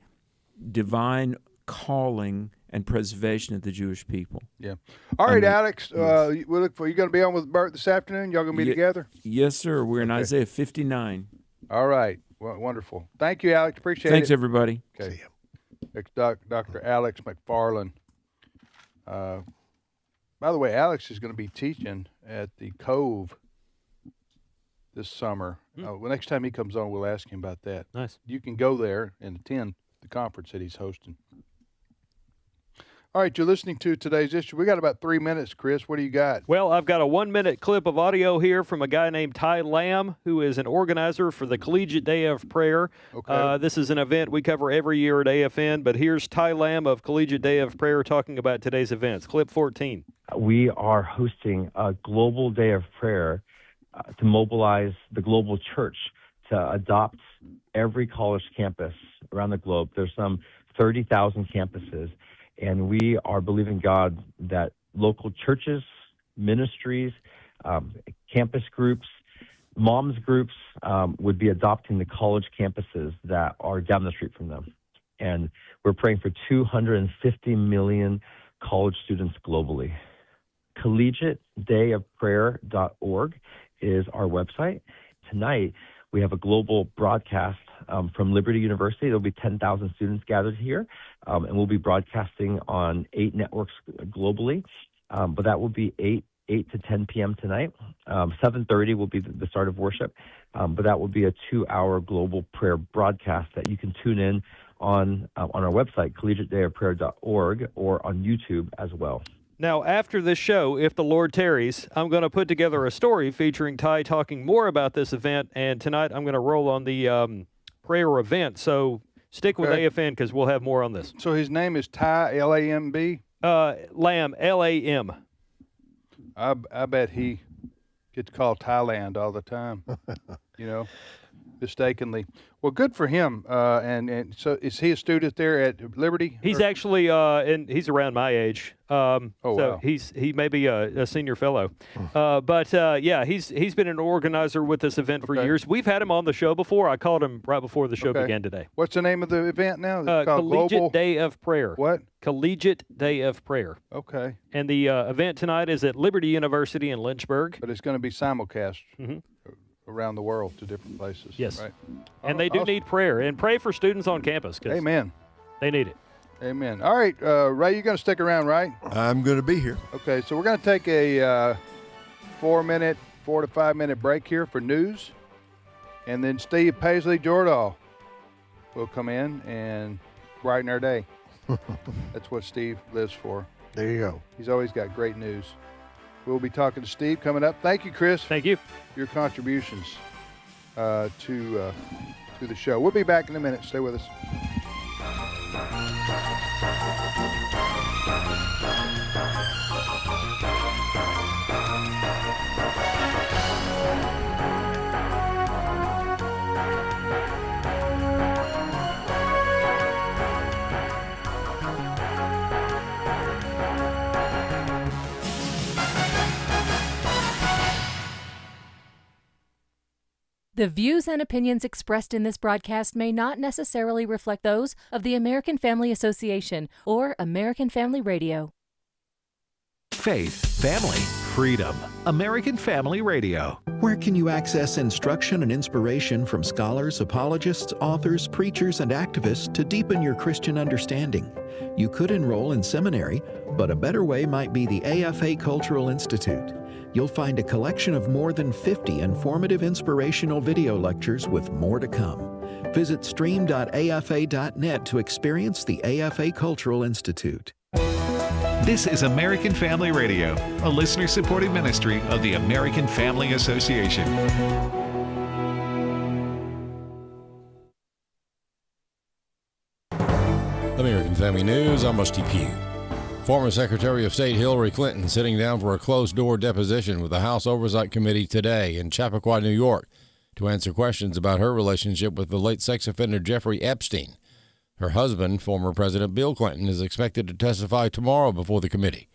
Speaker 16: divine calling and preservation of the Jewish people.
Speaker 7: Yeah. All right, Alex. We look for you. Going to be on with Bert this afternoon. Y'all going to be together?
Speaker 16: Yes, sir. We're in Isaiah 59.
Speaker 7: All right. Well, wonderful. Thank you, Alex. Appreciate it.
Speaker 16: Thanks, everybody.
Speaker 7: Okay. It's Dr. Alex McFarland. By the way, Alex is going to be teaching at the Cove this summer. Well, next time he comes on, we'll ask him about that.
Speaker 9: Nice.
Speaker 7: You can go there and attend the conference that he's hosting. All right, you're listening to today's issue. We got about 3 minutes, Chris. What do you got?
Speaker 9: Well, I've got a 1-minute clip of audio here from a guy named Ty Lamb, who is an organizer for the Collegiate Day of Prayer.
Speaker 7: Okay.
Speaker 9: This is an event we cover every year at AFN, but here's Ty Lamb of Collegiate Day of Prayer talking about today's events. Clip 14.
Speaker 17: We are hosting a global day of prayer to mobilize the global church to adopt every college campus around the globe. There's some 30,000 campuses. And we are believing God that local churches, ministries, campus groups, moms groups would be adopting the college campuses that are down the street from them. And we're praying for 250 million college students globally. CollegiateDayofPrayer.org is our website. Tonight, We have a global broadcast from Liberty University. There'll be 10,000 students gathered here, and we'll be broadcasting on 8 networks globally. But that will be 8 to 10 p.m. tonight. 7:30 will be the start of worship, but that will be a 2-hour global prayer broadcast that you can tune in on our website, collegiatedayofprayer.org, or on YouTube as well.
Speaker 9: Now, after this show, if the Lord tarries, I'm going to put together a story featuring Ty talking more about this event, and tonight I'm going to roll on the prayer event. So stick with AFN because we'll have more on this.
Speaker 7: So his name is Ty, L-A-M-B?
Speaker 9: Lamb, L-A-M.
Speaker 7: I bet he gets called Thailand all the time, mistakenly. Well, good for him. And so is he a student there at Liberty?
Speaker 9: He's actually, he's around my age.
Speaker 7: Wow.
Speaker 9: He may be a senior fellow. He's been an organizer with this event for years. We've had him on the show before. I called him right before the show began today.
Speaker 7: What's the name of the event now? It's called
Speaker 9: Collegiate
Speaker 7: Global
Speaker 9: Day of Prayer.
Speaker 7: What?
Speaker 9: Collegiate Day of Prayer.
Speaker 7: Okay.
Speaker 9: And the event tonight is at Liberty University in Lynchburg.
Speaker 7: But it's going to be simulcast around the world to different places.
Speaker 9: Yes.
Speaker 7: Right.
Speaker 9: And they do need prayer. And pray for students on campus.
Speaker 7: Amen.
Speaker 9: They need it.
Speaker 7: Amen. All right, Ray, you're going to stick around, right?
Speaker 10: I'm going to be here.
Speaker 7: Okay, so we're going to take a 4 to 5 minute break here for news. And then Steve Paisley-Jordahl will come in and brighten our day. That's what Steve lives for.
Speaker 8: There you go.
Speaker 7: He's always got great news. We'll be talking to Steve coming up. Thank you, Chris.
Speaker 9: Thank you.
Speaker 7: Your contributions to the show. We'll be back in a minute. Stay with us.
Speaker 18: The views and opinions expressed in this broadcast may not necessarily reflect those of the American Family Association or American Family Radio.
Speaker 5: Faith, family, freedom. American Family Radio. Where can you access instruction and inspiration from scholars, apologists, authors, preachers, and activists to deepen your Christian understanding? You could enroll in seminary, but a better way might be the AFA Cultural Institute. You'll find a collection of more than 50 informative inspirational video lectures with more to come. Visit stream.afa.net to experience the AFA Cultural Institute.
Speaker 6: This is American Family Radio, a listener-supported ministry of the American Family Association.
Speaker 2: American Family News, I'm Rusty Pugh. Former Secretary of State Hillary Clinton sitting down for a closed-door deposition with the House Oversight Committee today in Chappaqua, New York, to answer questions about her relationship with the late sex offender Jeffrey Epstein. Her husband, former President Bill Clinton, is expected to testify tomorrow before the committee.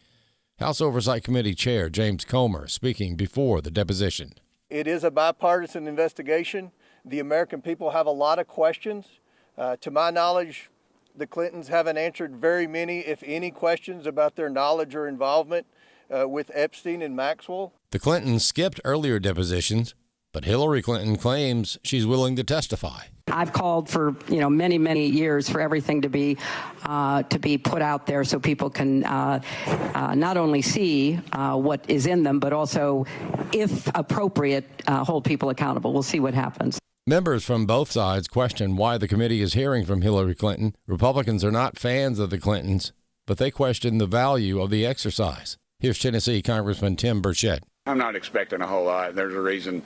Speaker 2: House Oversight Committee Chair James Comer speaking before the deposition.
Speaker 19: It is a bipartisan investigation. The American people have a lot of questions. To my knowledge, the Clintons haven't answered very many, if any, questions about their knowledge or involvement with Epstein and Maxwell.
Speaker 2: The Clintons skipped earlier depositions, but Hillary Clinton claims she's willing to testify.
Speaker 20: I've called for many, many years for everything to be put out there so people can not only see what is in them, but also, if appropriate, hold people accountable. We'll see what happens.
Speaker 2: Members from both sides question why the committee is hearing from Hillary Clinton. Republicans are not fans of the Clintons, but they question the value of the exercise. Here's Tennessee Congressman Tim Burchett.
Speaker 21: I'm not expecting a whole lot. There's a reason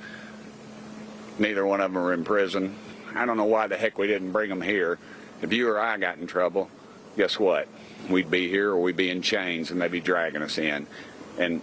Speaker 21: neither one of them are in prison. I don't know why the heck we didn't bring them here. If you or I got in trouble, guess what? We'd be here or we'd be in chains and they'd be dragging us in. And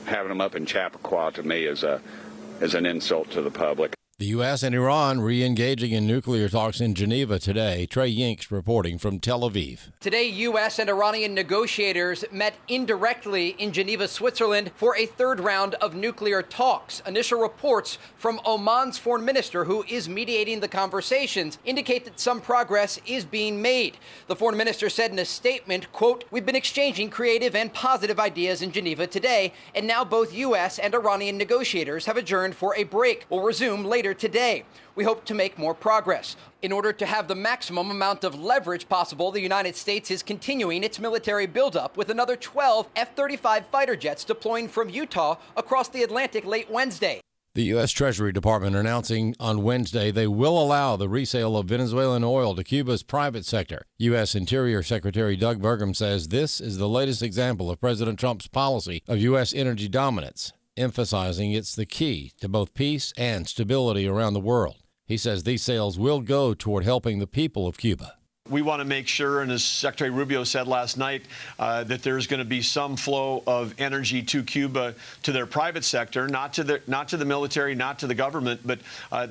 Speaker 21: having them up in Chappaqua to me is an insult to the public.
Speaker 2: The U.S. and Iran re-engaging in nuclear talks in Geneva today. Trey Yinks reporting from Tel Aviv.
Speaker 22: Today, U.S. and Iranian negotiators met indirectly in Geneva, Switzerland, for a third round of nuclear talks. Initial reports from Oman's foreign minister, who is mediating the conversations, indicate that some progress is being made. The foreign minister said in a statement, quote, "We've been exchanging creative and positive ideas in Geneva today, and now both U.S. and Iranian negotiators have adjourned for a break. We'll resume later later today. We hope to make more progress. In order to have the maximum amount of leverage possible, the United States is continuing its military buildup with another 12 F-35 fighter jets deploying from Utah across the Atlantic late Wednesday.
Speaker 2: The U.S. Treasury Department announcing on Wednesday they will allow the resale of Venezuelan oil to Cuba's private sector. U.S. Interior Secretary Doug Burgum says this is the latest example of President Trump's policy of U.S. energy dominance, emphasizing it's the key to both peace and stability around the world. He says these sales will go toward helping the people of Cuba.
Speaker 1: We want to make sure, and as Secretary Rubio said last night, that there's going to be some flow of energy to Cuba, to their private sector, not to the military, not to the government, but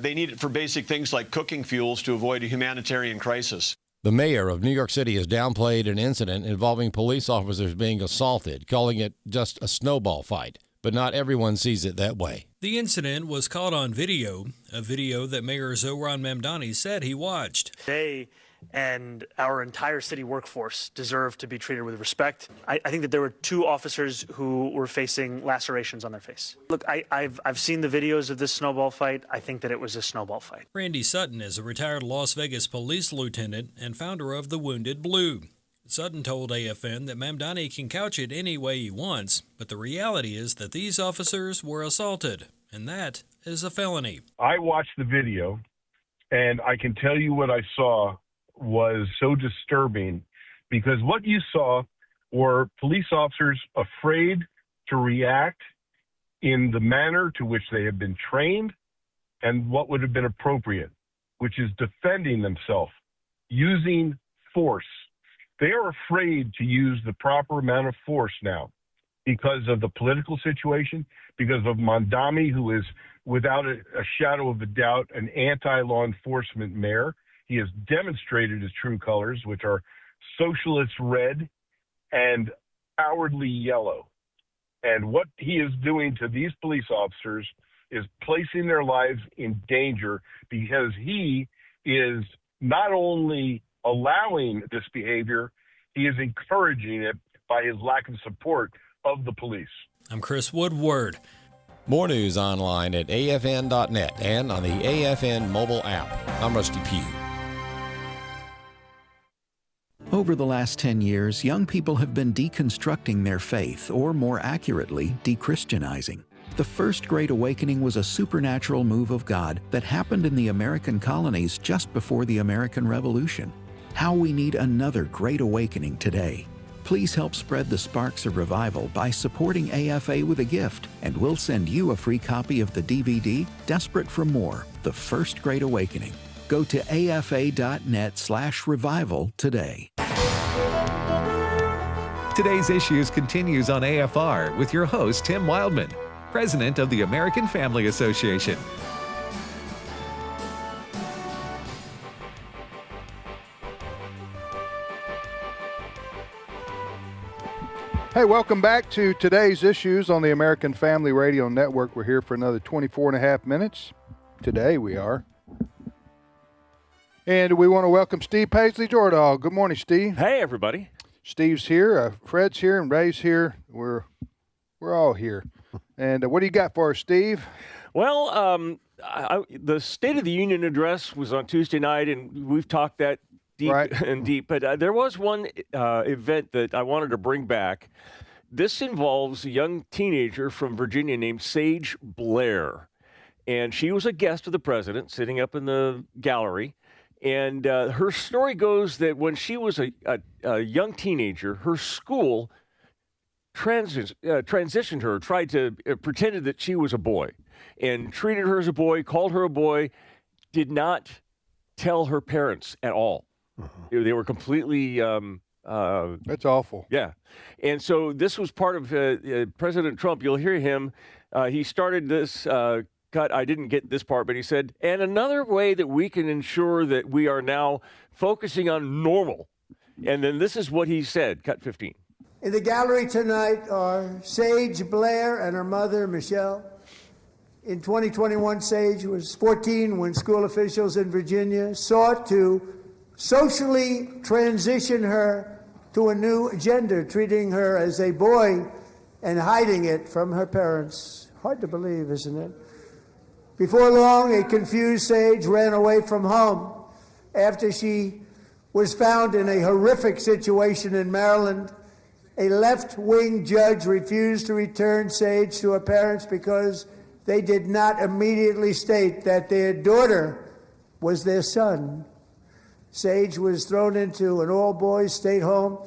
Speaker 1: they need it for basic things like cooking fuels to avoid a humanitarian crisis.
Speaker 2: The mayor of New York City has downplayed an incident involving police officers being assaulted, calling it just a snowball fight. But not everyone sees it that way.
Speaker 4: The incident was caught on video, a video that Mayor Zohran Mamdani said he watched.
Speaker 23: They and our entire city workforce deserve to be treated with respect. I think that there were 2 officers who were facing lacerations on their face. Look, I've seen the videos of this snowball fight. I think that it was a snowball fight.
Speaker 4: Randy Sutton is a retired Las Vegas police lieutenant and founder of the Wounded Blue. Sutton told AFN that Mamdani can couch it any way he wants, but the reality is that these officers were assaulted, and that is a felony.
Speaker 24: I watched the video, and I can tell you what I saw was so disturbing, because what you saw were police officers afraid to react in the manner to which they have been trained and what would have been appropriate, which is defending themselves, using force. They are afraid to use the proper amount of force now because of the political situation, because of Mamdani, who is, without a shadow of a doubt, an anti-law enforcement mayor. He has demonstrated his true colors, which are socialist red and cowardly yellow. And what he is doing to these police officers is placing their lives in danger, because he is not only allowing this behavior, he is encouraging it by his lack of support of the police.
Speaker 4: I'm Chris Woodward.
Speaker 2: More news online at afn.net and on the AFN mobile app. I'm Rusty Pugh.
Speaker 5: Over the last 10 years, young people have been deconstructing their faith, or more accurately, de-Christianizing. The First Great Awakening was a supernatural move of God that happened in the American colonies just before the American Revolution. How we need another Great Awakening today. Please help spread the sparks of revival by supporting AFA with a gift, and we'll send you a free copy of the DVD, Desperate for More, The First Great Awakening. Go to afa.net/revival today.
Speaker 6: Today's Issues continues on AFR with your host, Tim Wildmon, President of the American Family Association.
Speaker 7: Hey, welcome back to Today's Issues on the American Family Radio Network. We're here for another 24 and a half minutes. Today we are. And we want to welcome Steve Paisley-Jordahl. Good morning, Steve.
Speaker 25: Hey, everybody.
Speaker 7: Steve's here, Fred's here, and Ray's here. We're all here. And what do you got for us, Steve?
Speaker 25: Well, the State of the Union address was on Tuesday night, and we've talked that deep and deep. But there was one event that I wanted to bring back. This involves a young teenager from Virginia named Sage Blair. And she was a guest of the president sitting up in the gallery. And her story goes that when she was a young teenager, her school transitioned her, pretended that she was a boy, and treated her as a boy, called her a boy, did not tell her parents at all. They were completely...
Speaker 7: That's awful.
Speaker 25: Yeah. And so this was part of President Trump. You'll hear him. He started this... cut, I didn't get this part, but he said, and another way that we can ensure that we are now focusing on normal. And then this is what he said, cut 15.
Speaker 26: In the gallery tonight are Sage Blair and her mother, Michelle. In 2021, Sage was 14 when school officials in Virginia sought to socially transition her to a new gender, treating her as a boy and hiding it from her parents. Hard to believe, isn't it? Before long, a confused Sage ran away from home after she was found in a horrific situation in Maryland. A left-wing judge refused to return Sage to her parents because they did not immediately state that their daughter was their son. Sage was thrown into an all-boys state home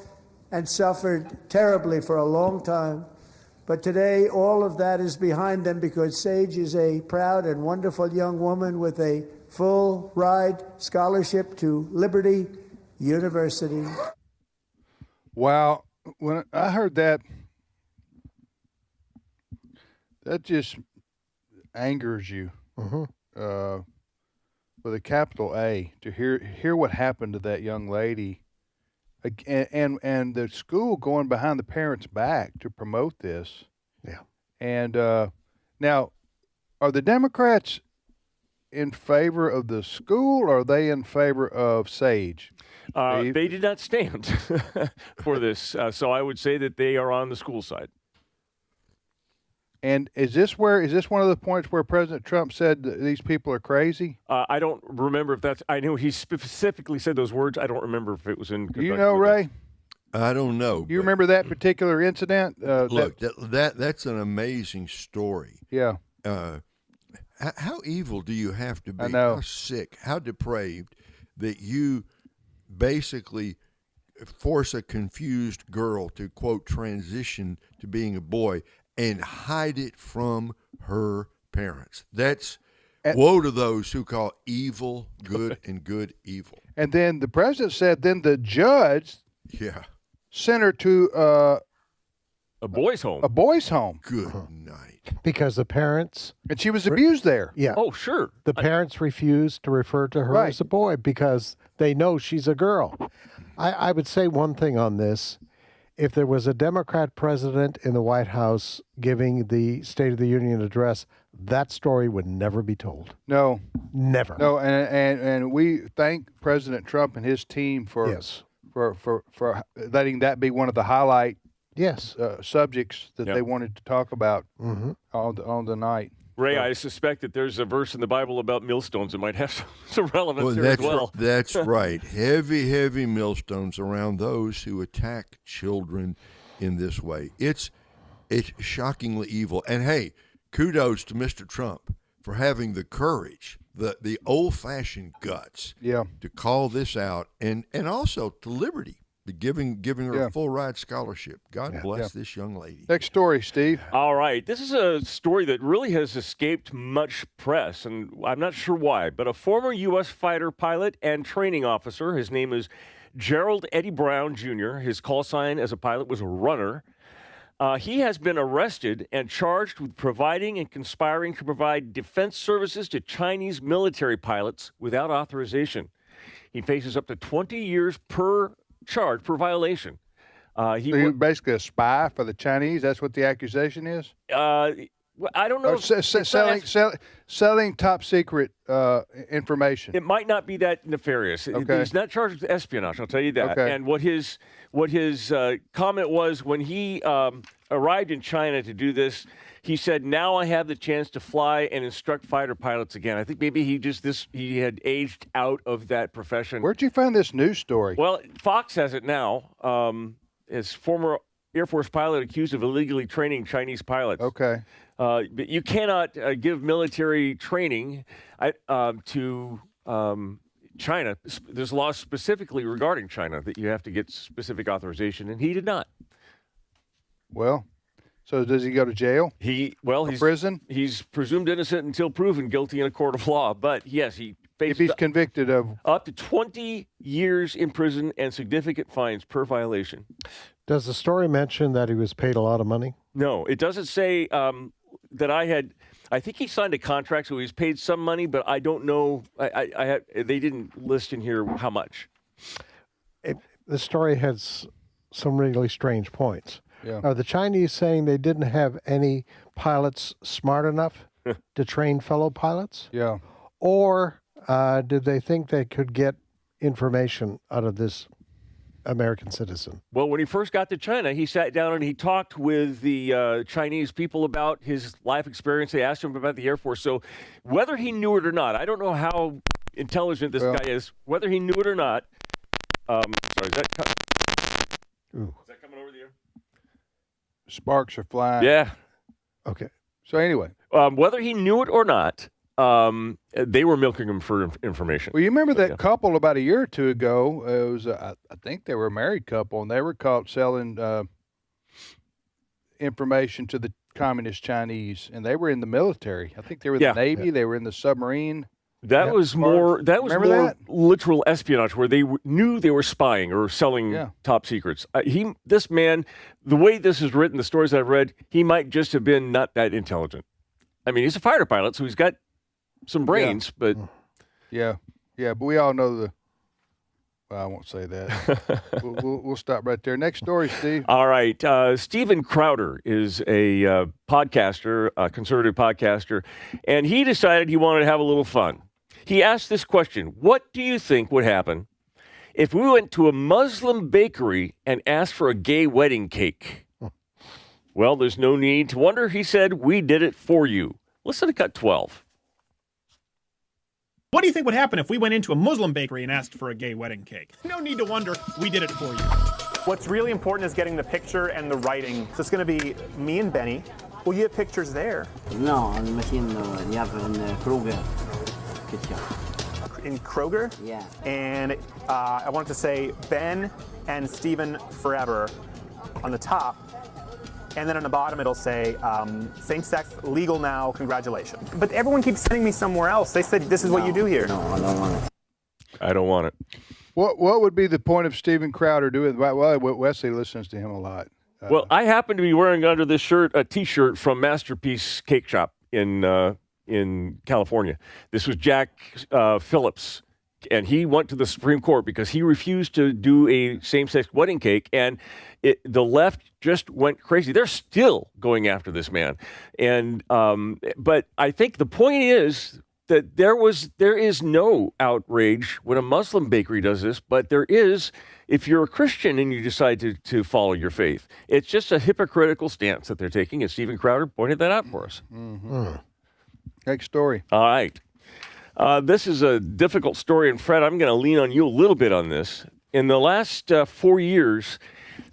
Speaker 26: and suffered terribly for a long time. But today, all of that is behind them because Sage is a proud and wonderful young woman with a full-ride scholarship to Liberty University.
Speaker 7: Wow. When I heard that, that just angers you. With a capital A, to hear what happened to that young lady, and the school going behind the parents' back to promote this.
Speaker 8: Yeah.
Speaker 7: And now, are the Democrats in favor of the school, or are they in favor of Sage?
Speaker 25: They did not stand for this, so I would say that they are on the school side.
Speaker 7: And is this one of the points where President Trump said that these people are crazy?
Speaker 25: I don't remember if that's. I know he specifically said those words. I don't remember if it was in.
Speaker 7: Do you know, Ray?
Speaker 10: I don't know.
Speaker 7: You remember that particular incident?
Speaker 10: Look, that's an amazing story.
Speaker 7: Yeah.
Speaker 10: How evil do you have to be?
Speaker 7: I know.
Speaker 10: How sick, how depraved that you basically force a confused girl to, quote, transition to being a boy and hide it from her parents. That's woe to those who call evil good and good evil.
Speaker 7: And then the president said then the judge sent her to
Speaker 25: a boys' home.
Speaker 7: A boys' home.
Speaker 10: Good night.
Speaker 8: Because the parents...
Speaker 7: And she was abused there.
Speaker 8: Yeah.
Speaker 25: Oh, sure.
Speaker 8: The parents refused to refer to her as a boy because they know she's a girl. I would say one thing on this. If there was a Democrat president in the White House giving the State of the Union address, that story would never be told.
Speaker 7: No.
Speaker 8: Never.
Speaker 7: No, and we thank President Trump and his team for for letting that be one of the highlight subjects that they wanted to talk about on the night.
Speaker 25: Ray, I suspect that there's a verse in the Bible about millstones that might have some relevance here
Speaker 10: that's
Speaker 25: as well.
Speaker 10: That's right. Heavy millstones around those who attack children in this way. It's shockingly evil. And hey, kudos to Mr. Trump for having the courage, the old-fashioned guts to call this out, and also to Liberty, giving her a full ride scholarship. God bless this young lady.
Speaker 7: Next story, Steve.
Speaker 25: All right. This is a story that really has escaped much press, and I'm not sure why, but a former U.S. fighter pilot and training officer, his name is Gerald Eddie Brown Jr., his call sign as a pilot was Runner. He has been arrested and charged with providing and conspiring to provide defense services to Chinese military pilots without authorization. He faces up to 20 years per charge, per violation.
Speaker 7: He was basically a spy for the Chinese. That's what the accusation is.
Speaker 25: I don't know.
Speaker 7: Selling top secret information.
Speaker 25: It might not be that nefarious.
Speaker 7: Okay.
Speaker 25: He's not charged with espionage. I'll tell you that.
Speaker 7: Okay.
Speaker 25: And what his comment was when he arrived in China to do this, he said, "Now I have the chance to fly and instruct fighter pilots again." I think maybe he had aged out of that profession.
Speaker 7: Where'd you find this news story?
Speaker 25: Well, Fox has it now. As former Air Force pilot accused of illegally training Chinese pilots.
Speaker 7: Okay.
Speaker 25: But you cannot give military training to China. There's laws specifically regarding China that you have to get specific authorization, and he did not.
Speaker 7: Well, so does he go to jail?
Speaker 25: He's
Speaker 7: prison.
Speaker 25: He's presumed innocent until proven guilty in a court of law. But yes, he faces
Speaker 7: if he's convicted of
Speaker 25: up to 20 years in prison and significant fines per violation.
Speaker 8: Does the story mention that he was paid a lot of money?
Speaker 25: No, it doesn't say that I think he signed a contract, so he was paid some money, but I don't know. They didn't list in here how much.
Speaker 8: The story has some really strange points.
Speaker 7: Yeah.
Speaker 8: Are the Chinese saying they didn't have any pilots smart enough to train fellow pilots?
Speaker 7: Yeah.
Speaker 8: Or did they think they could get information out of this American citizen.
Speaker 25: Well, when he first got to China, he sat down and he talked with the Chinese people about his life experience. They asked him about the Air Force. So whether he knew it or not, I don't know how intelligent this guy is. Whether he knew it or not, sorry, is that coming over the air?
Speaker 7: Sparks are flying.
Speaker 25: Yeah.
Speaker 8: Okay.
Speaker 7: So anyway.
Speaker 25: Whether he knew it or not, they were milking him for information.
Speaker 7: Well, you remember that couple about a year or two ago? It was, I think they were a married couple, and they were caught selling information to the communist Chinese, and they were in the military. I think they were in the Navy. They were in the submarine.
Speaker 25: That was more. That was
Speaker 7: Remember
Speaker 25: more
Speaker 7: that?
Speaker 25: literal espionage, where they knew they were spying or selling top secrets. This man, the way this is written, the stories I've read, he might just have been not that intelligent. I mean, he's a fighter pilot, so he's got some brains, but
Speaker 7: but we all know the. Well, I won't say that. we'll stop right there. Next story, Steve.
Speaker 25: All right. Steven Crowder is a podcaster, a conservative podcaster, and he decided he wanted to have a little fun. He asked this question: what do you think would happen if we went to a Muslim bakery and asked for a gay wedding cake? Well, there's no need to wonder. He said, we did it for you. Listen to cut 12.
Speaker 3: What do you think would happen if we went into a Muslim bakery and asked for a gay wedding cake? No need to wonder. We did it for you.
Speaker 11: What's really important is getting the picture and the writing. So it's going to be me and Benny. Well, you have pictures there.
Speaker 12: No, on the machine, you have in Kroger kitchen.
Speaker 11: In Kroger?
Speaker 12: Yeah.
Speaker 11: And I want to say Ben and Stephen forever on the top. And then on the bottom, it'll say, same-sex, legal now, congratulations. But everyone keeps sending me somewhere else. They said, this is what you do here.
Speaker 12: No, I don't want it.
Speaker 25: I don't want it.
Speaker 7: What would be the point of Steven Crowder doing? Well, Wesley listens to him a lot.
Speaker 25: Well, I happen to be wearing under this shirt a T-shirt from Masterpiece Cake Shop in California. This was Jack Phillips, and he went to the Supreme Court because he refused to do a same-sex wedding cake, and the left just went crazy. They're still going after this man, and but I think the point is that there is no outrage when a Muslim bakery does this, but there is if you're a Christian and you decide to follow your faith. It's just a hypocritical stance that they're taking, and Steven Crowder pointed that out for us.
Speaker 7: Mm-hmm. Next story.
Speaker 25: All right. This is a difficult story, and Fred, I'm going to lean on you a little bit on this. In the last 4 years,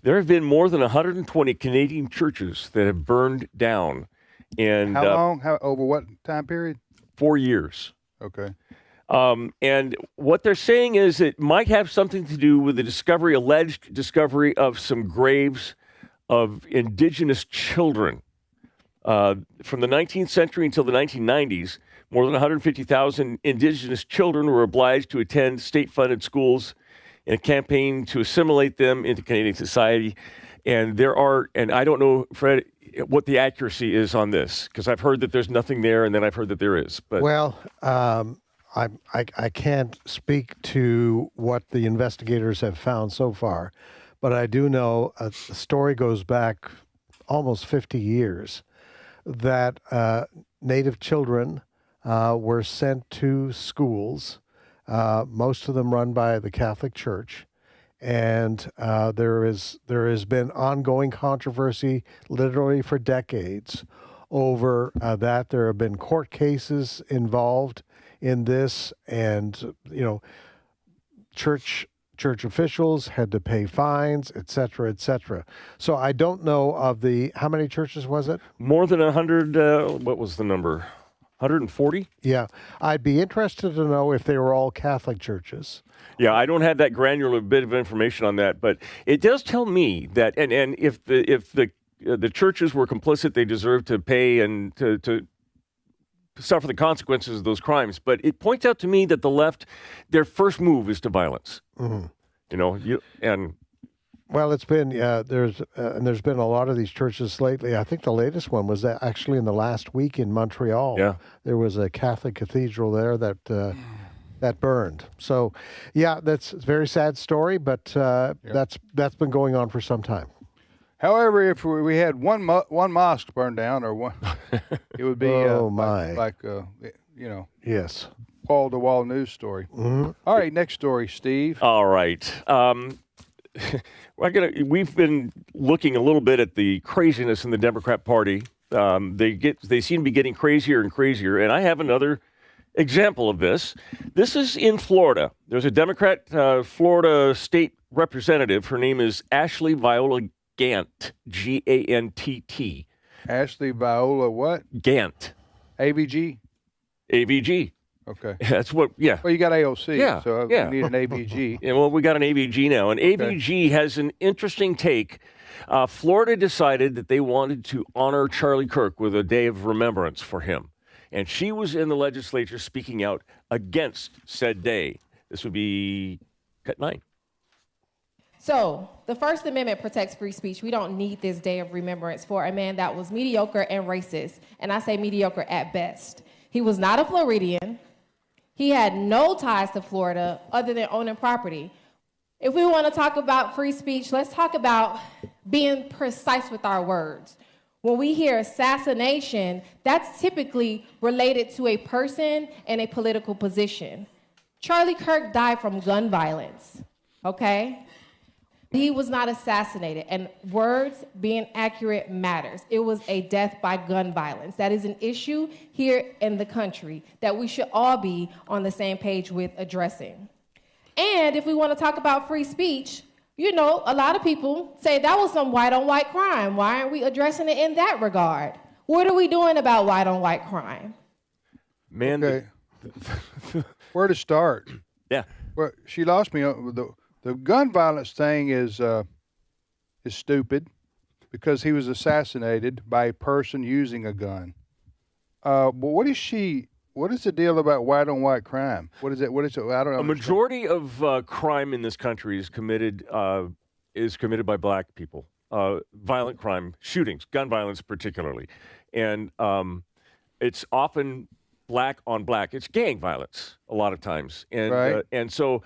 Speaker 25: there have been more than 120 Canadian churches that have burned down. And
Speaker 7: how long? Over what time period?
Speaker 25: 4 years.
Speaker 7: Okay.
Speaker 25: And what they're saying is it might have something to do with the alleged discovery of some graves of indigenous children. From the 19th century until the 1990s, more than 150,000 indigenous children were obliged to attend state-funded schools in a campaign to assimilate them into Canadian society. And I don't know, Fred, what the accuracy is on this, because I've heard that there's nothing there, and then I've heard that there is. But
Speaker 8: well, I can't speak to what the investigators have found so far, but I do know the story goes back almost 50 years that Native children were sent to schools, most of them run by the Catholic Church, and there has been ongoing controversy literally for decades over that. There have been court cases involved in this, and church officials had to pay fines, et cetera, et cetera. So I don't know of how many churches was it?
Speaker 25: More than 100, what was the number? 140?
Speaker 8: Yeah. I'd be interested to know if they were all Catholic churches.
Speaker 25: Yeah, I don't have that granular bit of information on that, but it does tell me that, and if the churches were complicit, they deserve to pay and to suffer the consequences of those crimes. But it points out to me that the left, their first move is to violence.
Speaker 8: Mm-hmm. Well, it's been there's been a lot of these churches lately. I think the latest one was actually in the last week in Montreal.
Speaker 25: Yeah,
Speaker 8: there was a Catholic cathedral there that burned. So, yeah, that's a very sad story, but that's been going on for some time.
Speaker 7: However, if we had one mosque burned down, or one, it would be
Speaker 8: yes,
Speaker 7: wall-to-wall news story.
Speaker 8: Mm-hmm.
Speaker 7: All right, next story, Steve.
Speaker 25: All right. we've been looking a little bit at the craziness in the Democrat Party. They seem to be getting crazier and crazier. And I have another example of this. This is in Florida. There's a Democrat Florida state representative. Her name is Ashley Viola Gant, Gantt.
Speaker 7: Ashley Viola what?
Speaker 25: Gant.
Speaker 7: AVG?
Speaker 25: AVG.
Speaker 7: Okay.
Speaker 25: That's what, yeah.
Speaker 7: Well, you got AOC,
Speaker 25: Yeah,
Speaker 7: so
Speaker 25: yeah.
Speaker 7: you need an AVG.
Speaker 25: Yeah, well, we got an AVG now. And AVG has an interesting take. Florida decided that they wanted to honor Charlie Kirk with a day of remembrance for him. And she was in the legislature speaking out against said day. This would be cut 9.
Speaker 9: So, the First Amendment protects free speech. We don't need this day of remembrance for a man that was mediocre and racist. And I say mediocre at best. He was not a Floridian. He had no ties to Florida other than owning property. If we want to talk about free speech, let's talk about being precise with our words. When we hear assassination, that's typically related to a person and a political position. Charlie Kirk died from gun violence, okay? He was not assassinated, and words being accurate matters. It was a death by gun violence. That is an issue here in the country that we should all be on the same page with addressing. And if we want to talk about free speech, you know, a lot of people say that was some white-on-white crime. Why aren't we addressing it in that regard? What are we doing about white-on-white crime?
Speaker 25: Man,
Speaker 7: okay. Where to start?
Speaker 25: Yeah.
Speaker 7: Well, she lost me. The gun violence thing is stupid because he was assassinated by a person using a gun. But what is the deal about white-on-white crime? What is it? I don't know.
Speaker 25: A majority of crime in this country is committed by black people. Violent crime, shootings, gun violence particularly. And it's often black on black. It's gang violence a lot of times. And
Speaker 7: right.
Speaker 25: And so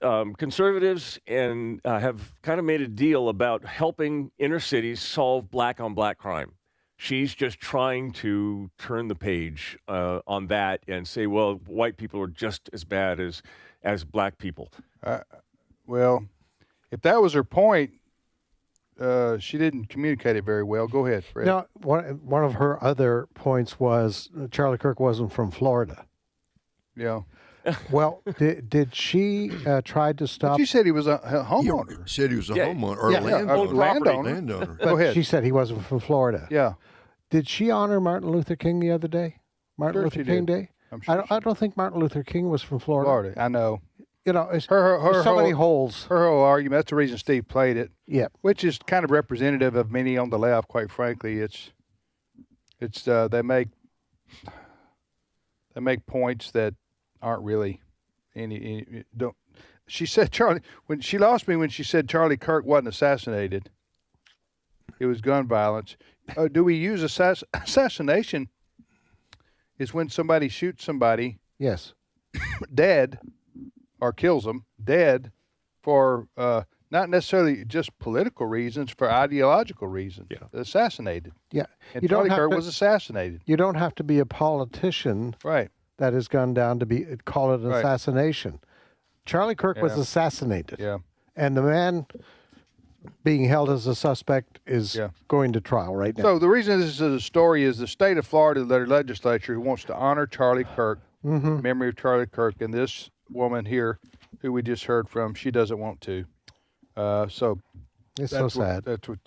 Speaker 25: conservatives have kind of made a deal about helping inner cities solve black on black crime. She's just trying to turn the page on that and say, well, white people are just as bad as black people.
Speaker 7: Well, if that was her point, she didn't communicate it very well. Go ahead, Fred.
Speaker 8: No, one of her other points was Charlie Kirk wasn't from Florida.
Speaker 7: Yeah.
Speaker 8: Well, did she try to stop?
Speaker 7: But you said he was a homeowner.
Speaker 10: You said he was a homeowner or landowner.
Speaker 8: But
Speaker 7: Go ahead.
Speaker 8: She said he wasn't from Florida.
Speaker 7: Yeah.
Speaker 8: Did she honor Martin Luther King the other day? Martin Luther King Day? I don't think Martin Luther King was from Florida.
Speaker 7: I know.
Speaker 8: You know, there's
Speaker 7: her
Speaker 8: so many holes.
Speaker 7: Her whole argument, that's the reason Steve played it.
Speaker 8: Yeah.
Speaker 7: Which is kind of representative of many on the left, quite frankly. It's they make points that aren't really any don't. She said she lost me when she said Charlie Kirk wasn't assassinated. It was gun violence. Do we use assassination? Is when somebody shoots somebody.
Speaker 8: Yes.
Speaker 7: Dead, or kills them dead, for not necessarily just political reasons, for ideological reasons. Yeah. Assassinated.
Speaker 8: Yeah.
Speaker 7: And Charlie Kirk was assassinated.
Speaker 8: You don't have to be a politician.
Speaker 7: Right.
Speaker 8: That has gone down to call it an assassination. Charlie Kirk was assassinated.
Speaker 7: Yeah.
Speaker 8: And the man being held as a suspect is going to trial right now.
Speaker 7: So the reason this is a story is the state of Florida, their legislature, wants to honor Charlie Kirk, memory of Charlie Kirk, and this woman here, who we just heard from, she doesn't want to. So
Speaker 8: it's so sad.
Speaker 7: That's what,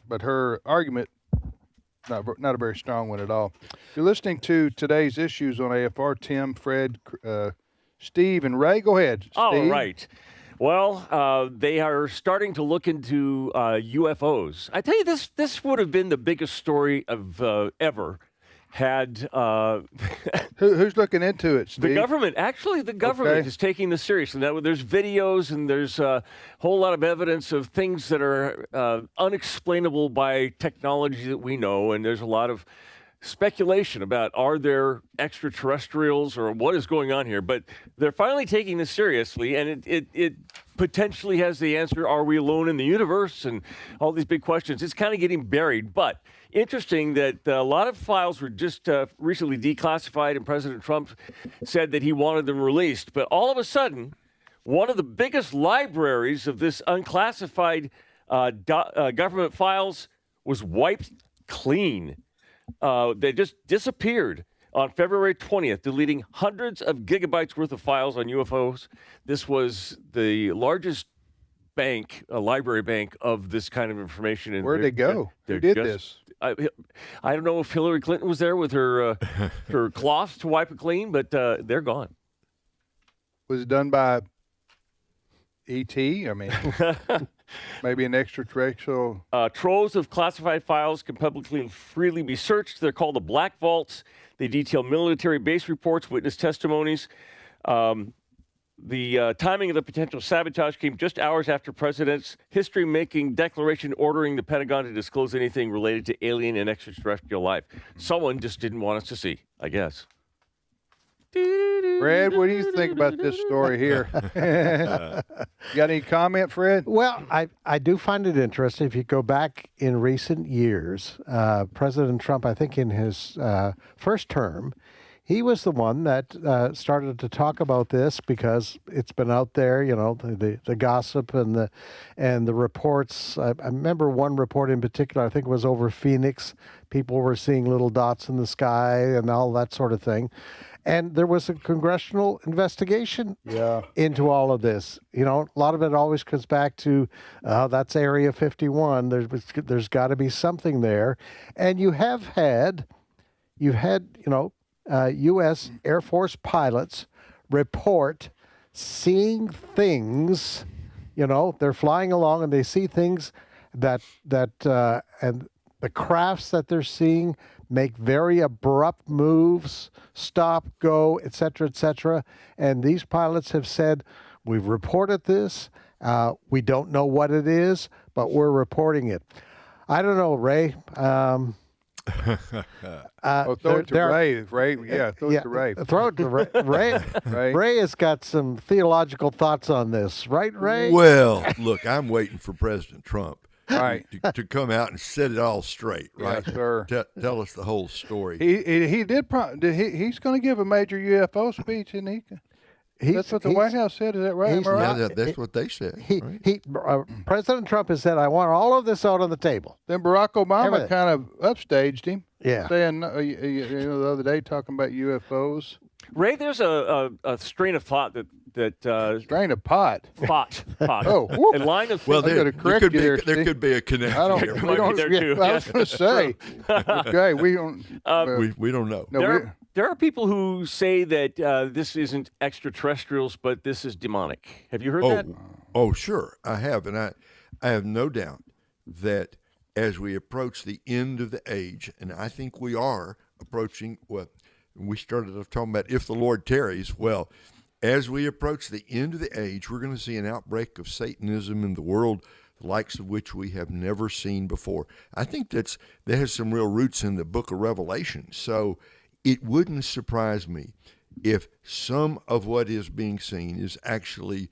Speaker 7: but her argument, not a very strong one at all. You're listening to today's issues on AFR. Tim, Fred, Steve, and Ray. Go ahead, Steve.
Speaker 25: All right. Well, they are starting to look into UFOs. I tell you, this would have been the biggest story of ever. Had
Speaker 7: who's looking into it, Steve?
Speaker 25: The government. Actually, the government is taking this seriously. Now, there's videos and there's a whole lot of evidence of things that are unexplainable by technology that we know, and there's a lot of speculation about are there extraterrestrials or what is going on here. But they're finally taking this seriously, and it potentially has the answer, are we alone in the universe, and all these big questions. It's kind of getting buried, but interesting that a lot of files were just recently declassified, and President Trump said that he wanted them released. But all of a sudden, one of the biggest libraries of this unclassified government files was wiped clean. They just disappeared on February 20th, deleting hundreds of gigabytes worth of files on UFOs. This was the largest bank, a library bank of this kind of information.
Speaker 7: Where'd they go? Who did this?
Speaker 25: I don't know if Hillary Clinton was there with her her cloths to wipe it clean, but they're gone.
Speaker 7: Was it done by E.T.? I mean, maybe an extraterrestrial.
Speaker 25: Troves of classified files can publicly and freely be searched. They're called the Black Vaults. They detail military base reports, witness testimonies. The timing of the potential sabotage came just hours after President's history-making declaration ordering the Pentagon to disclose anything related to alien and extraterrestrial life. Someone just didn't want us to see, I guess.
Speaker 7: Fred, what do you think about this story here? You got any comment, Fred?
Speaker 8: Well, I do find it interesting. If you go back in recent years, President Trump, I think in his first term, he was the one that started to talk about this because it's been out there, you know, the gossip and the reports. I remember one report in particular, I think it was over Phoenix. People were seeing little dots in the sky and all that sort of thing. And there was a congressional investigation into all of this. You know, a lot of it always comes back to, that's Area 51. There's got to be something there. And you've had, you know, U.S. Air Force pilots report seeing things, you know, they're flying along and they see things that and the crafts that they're seeing make very abrupt moves, stop, go, et cetera, and these pilots have said, we've reported this, we don't know what it is, but we're reporting it. I don't know, Ray.
Speaker 7: Throw it to Ray. Ray, yeah, throw it to Ray.
Speaker 8: Throw it to Ray. Ray has got some theological thoughts on this, right, Ray?
Speaker 10: Well, look, I'm waiting for President Trump.
Speaker 7: Right.
Speaker 10: To come out and set it all straight, right?
Speaker 7: Yes, sir.
Speaker 10: Tell us the whole story.
Speaker 7: He did. He's going to give a major UFO speech, isn't he? That's what the White House said. Is that right? Am I right?
Speaker 10: Yeah, that's what they said.
Speaker 8: President Trump has said, I want all of this out on the table.
Speaker 7: Then Barack Obama kind of upstaged him.
Speaker 8: Yeah.
Speaker 7: Saying, you know, the other day talking about UFOs.
Speaker 25: Ray, there's a strain of thought that
Speaker 7: strain of pot. Oh,
Speaker 25: a line of
Speaker 10: well, there could be a connection.
Speaker 7: I don't.
Speaker 10: Here.
Speaker 7: We don't I was going to say. Okay, we don't.
Speaker 10: We don't know.
Speaker 25: No, there are people who say that this isn't extraterrestrials, but this is demonic. Have you heard that?
Speaker 10: Oh, sure, I have, and I have no doubt that as we approach the end of the age, and I think we are approaching what we started off talking about, if the Lord tarries. Well, as we approach the end of the age, we're going to see an outbreak of Satanism in the world, the likes of which we have never seen before. I think that has some real roots in the book of Revelation. So it wouldn't surprise me if some of what is being seen is actually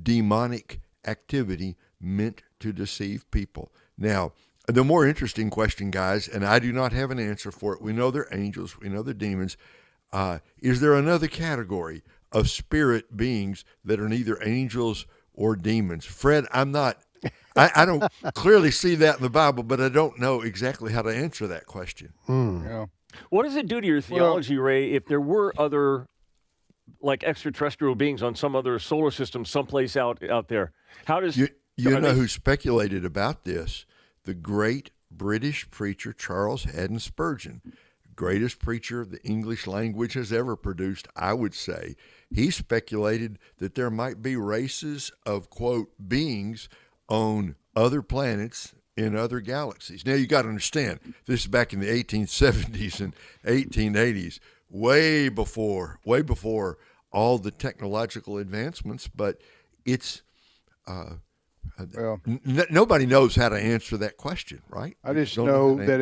Speaker 10: demonic activity meant to deceive people. Now, the more interesting question, guys, and I do not have an answer for it. We know they're angels. We know they're demons. Is there another category of spirit beings that are neither angels or demons? Fred, I don't clearly see that in the Bible, but I don't know exactly how to answer that question.
Speaker 7: Yeah.
Speaker 25: What does it do to your theology, Ray, if there were other, like extraterrestrial beings on some other solar system someplace out there? How does
Speaker 10: you know who speculated about this? The great British preacher Charles Haddon Spurgeon, greatest preacher the English language has ever produced, I would say. He speculated that there might be races of, quote, beings on other planets in other galaxies. Now, you got to understand, this is back in the 1870s and 1880s, way before all the technological advancements, but it's... nobody knows how to answer that question, right?
Speaker 7: I just know that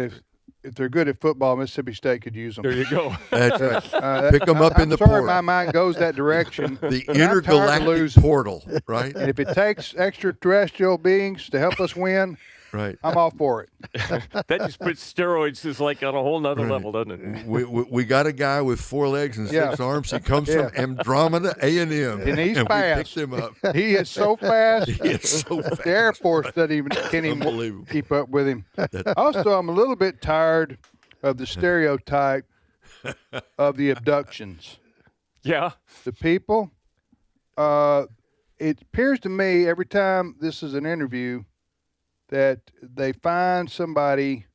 Speaker 7: if they're good at football, Mississippi State could use them.
Speaker 25: There you go.
Speaker 10: That's right. Pick them up in the portal.
Speaker 7: Sorry, my mind goes that direction.
Speaker 10: The intergalactic portal, right?
Speaker 7: And if it takes extraterrestrial beings to help us win,
Speaker 10: Right.
Speaker 7: I'm all for it.
Speaker 25: That just puts steroids just like on a whole nother level, doesn't it?
Speaker 10: We got a guy with 4 legs and 6 arms. He comes from Andromeda A&M.
Speaker 7: And he's
Speaker 10: we
Speaker 7: fast.
Speaker 10: picked him up.
Speaker 7: He is so fast.
Speaker 10: He is so fast.
Speaker 7: The Air Force can't even keep up with him. Also, I'm a little bit tired of the stereotype of the abductions.
Speaker 25: Yeah.
Speaker 7: The people, it appears to me every time this is an interview that they find somebody,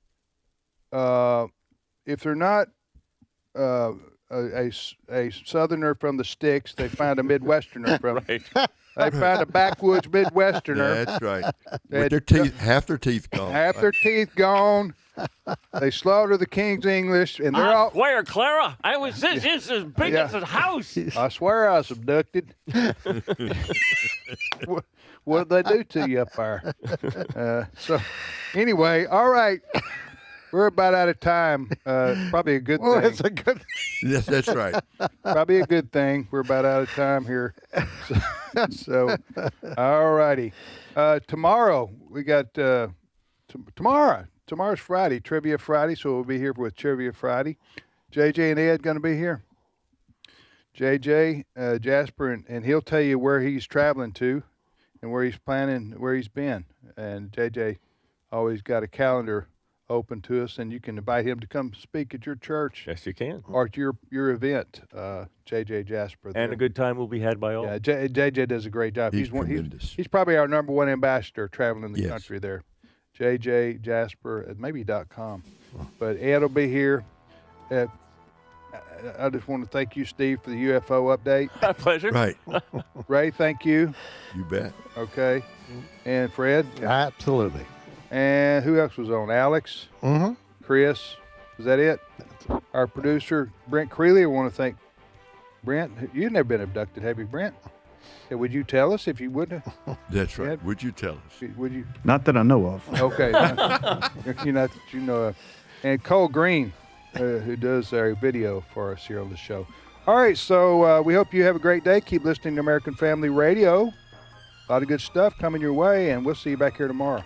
Speaker 7: if they're not a Southerner from the sticks, they find a Midwesterner from.
Speaker 25: Right.
Speaker 7: They find a backwoods Midwesterner.
Speaker 10: Yeah, that's right. With their teeth, half their teeth gone.
Speaker 7: Half their teeth gone. They slaughter the King's English, and they're all.
Speaker 25: Where, Clara? I was this is as big as a house.
Speaker 7: I swear I was abducted. What did they do to you up there? So, anyway, all right. We're about out of time. Probably a good thing.
Speaker 8: It's a good.
Speaker 10: Yes, that's right.
Speaker 7: Probably a good thing. We're about out of time here. So all righty. Tomorrow we got Tomorrow's Friday, Trivia Friday. So we'll be here with Trivia Friday. JJ and Ed going to be here. JJ, Jasper, and he'll tell you where he's traveling to, and where he's planning, where he's been. And JJ always got a calendar open to us, and you can invite him to come speak at your church.
Speaker 25: Yes, you can.
Speaker 7: Or at your event, JJ Jasper. There.
Speaker 25: And a good time will be had by all.
Speaker 7: Yeah, JJ does a great job.
Speaker 10: He's tremendous.
Speaker 7: He's probably our number one ambassador traveling the country there. JJ Jasper at maybe.com. But Ed will be here. I just want to thank you, Steve, for the UFO update.
Speaker 25: My pleasure.
Speaker 10: Right.
Speaker 7: Ray, thank you.
Speaker 10: You bet.
Speaker 7: Okay. And Fred?
Speaker 8: Absolutely.
Speaker 7: And who else was on? Alex?
Speaker 8: Mm-hmm.
Speaker 7: Chris? Was that it? Our producer, Brent Creeley. I want to thank Brent. You've never been abducted, have you, Brent? Yeah, would you tell us if you wouldn't?
Speaker 10: That's right. Would you tell us?
Speaker 7: Would you?
Speaker 13: Not that I know of.
Speaker 7: Okay. You're not that you know of. And Cole Green, who does our video for us here on the show. All right, so we hope you have a great day. Keep listening to American Family Radio. A lot of good stuff coming your way, and we'll see you back here tomorrow.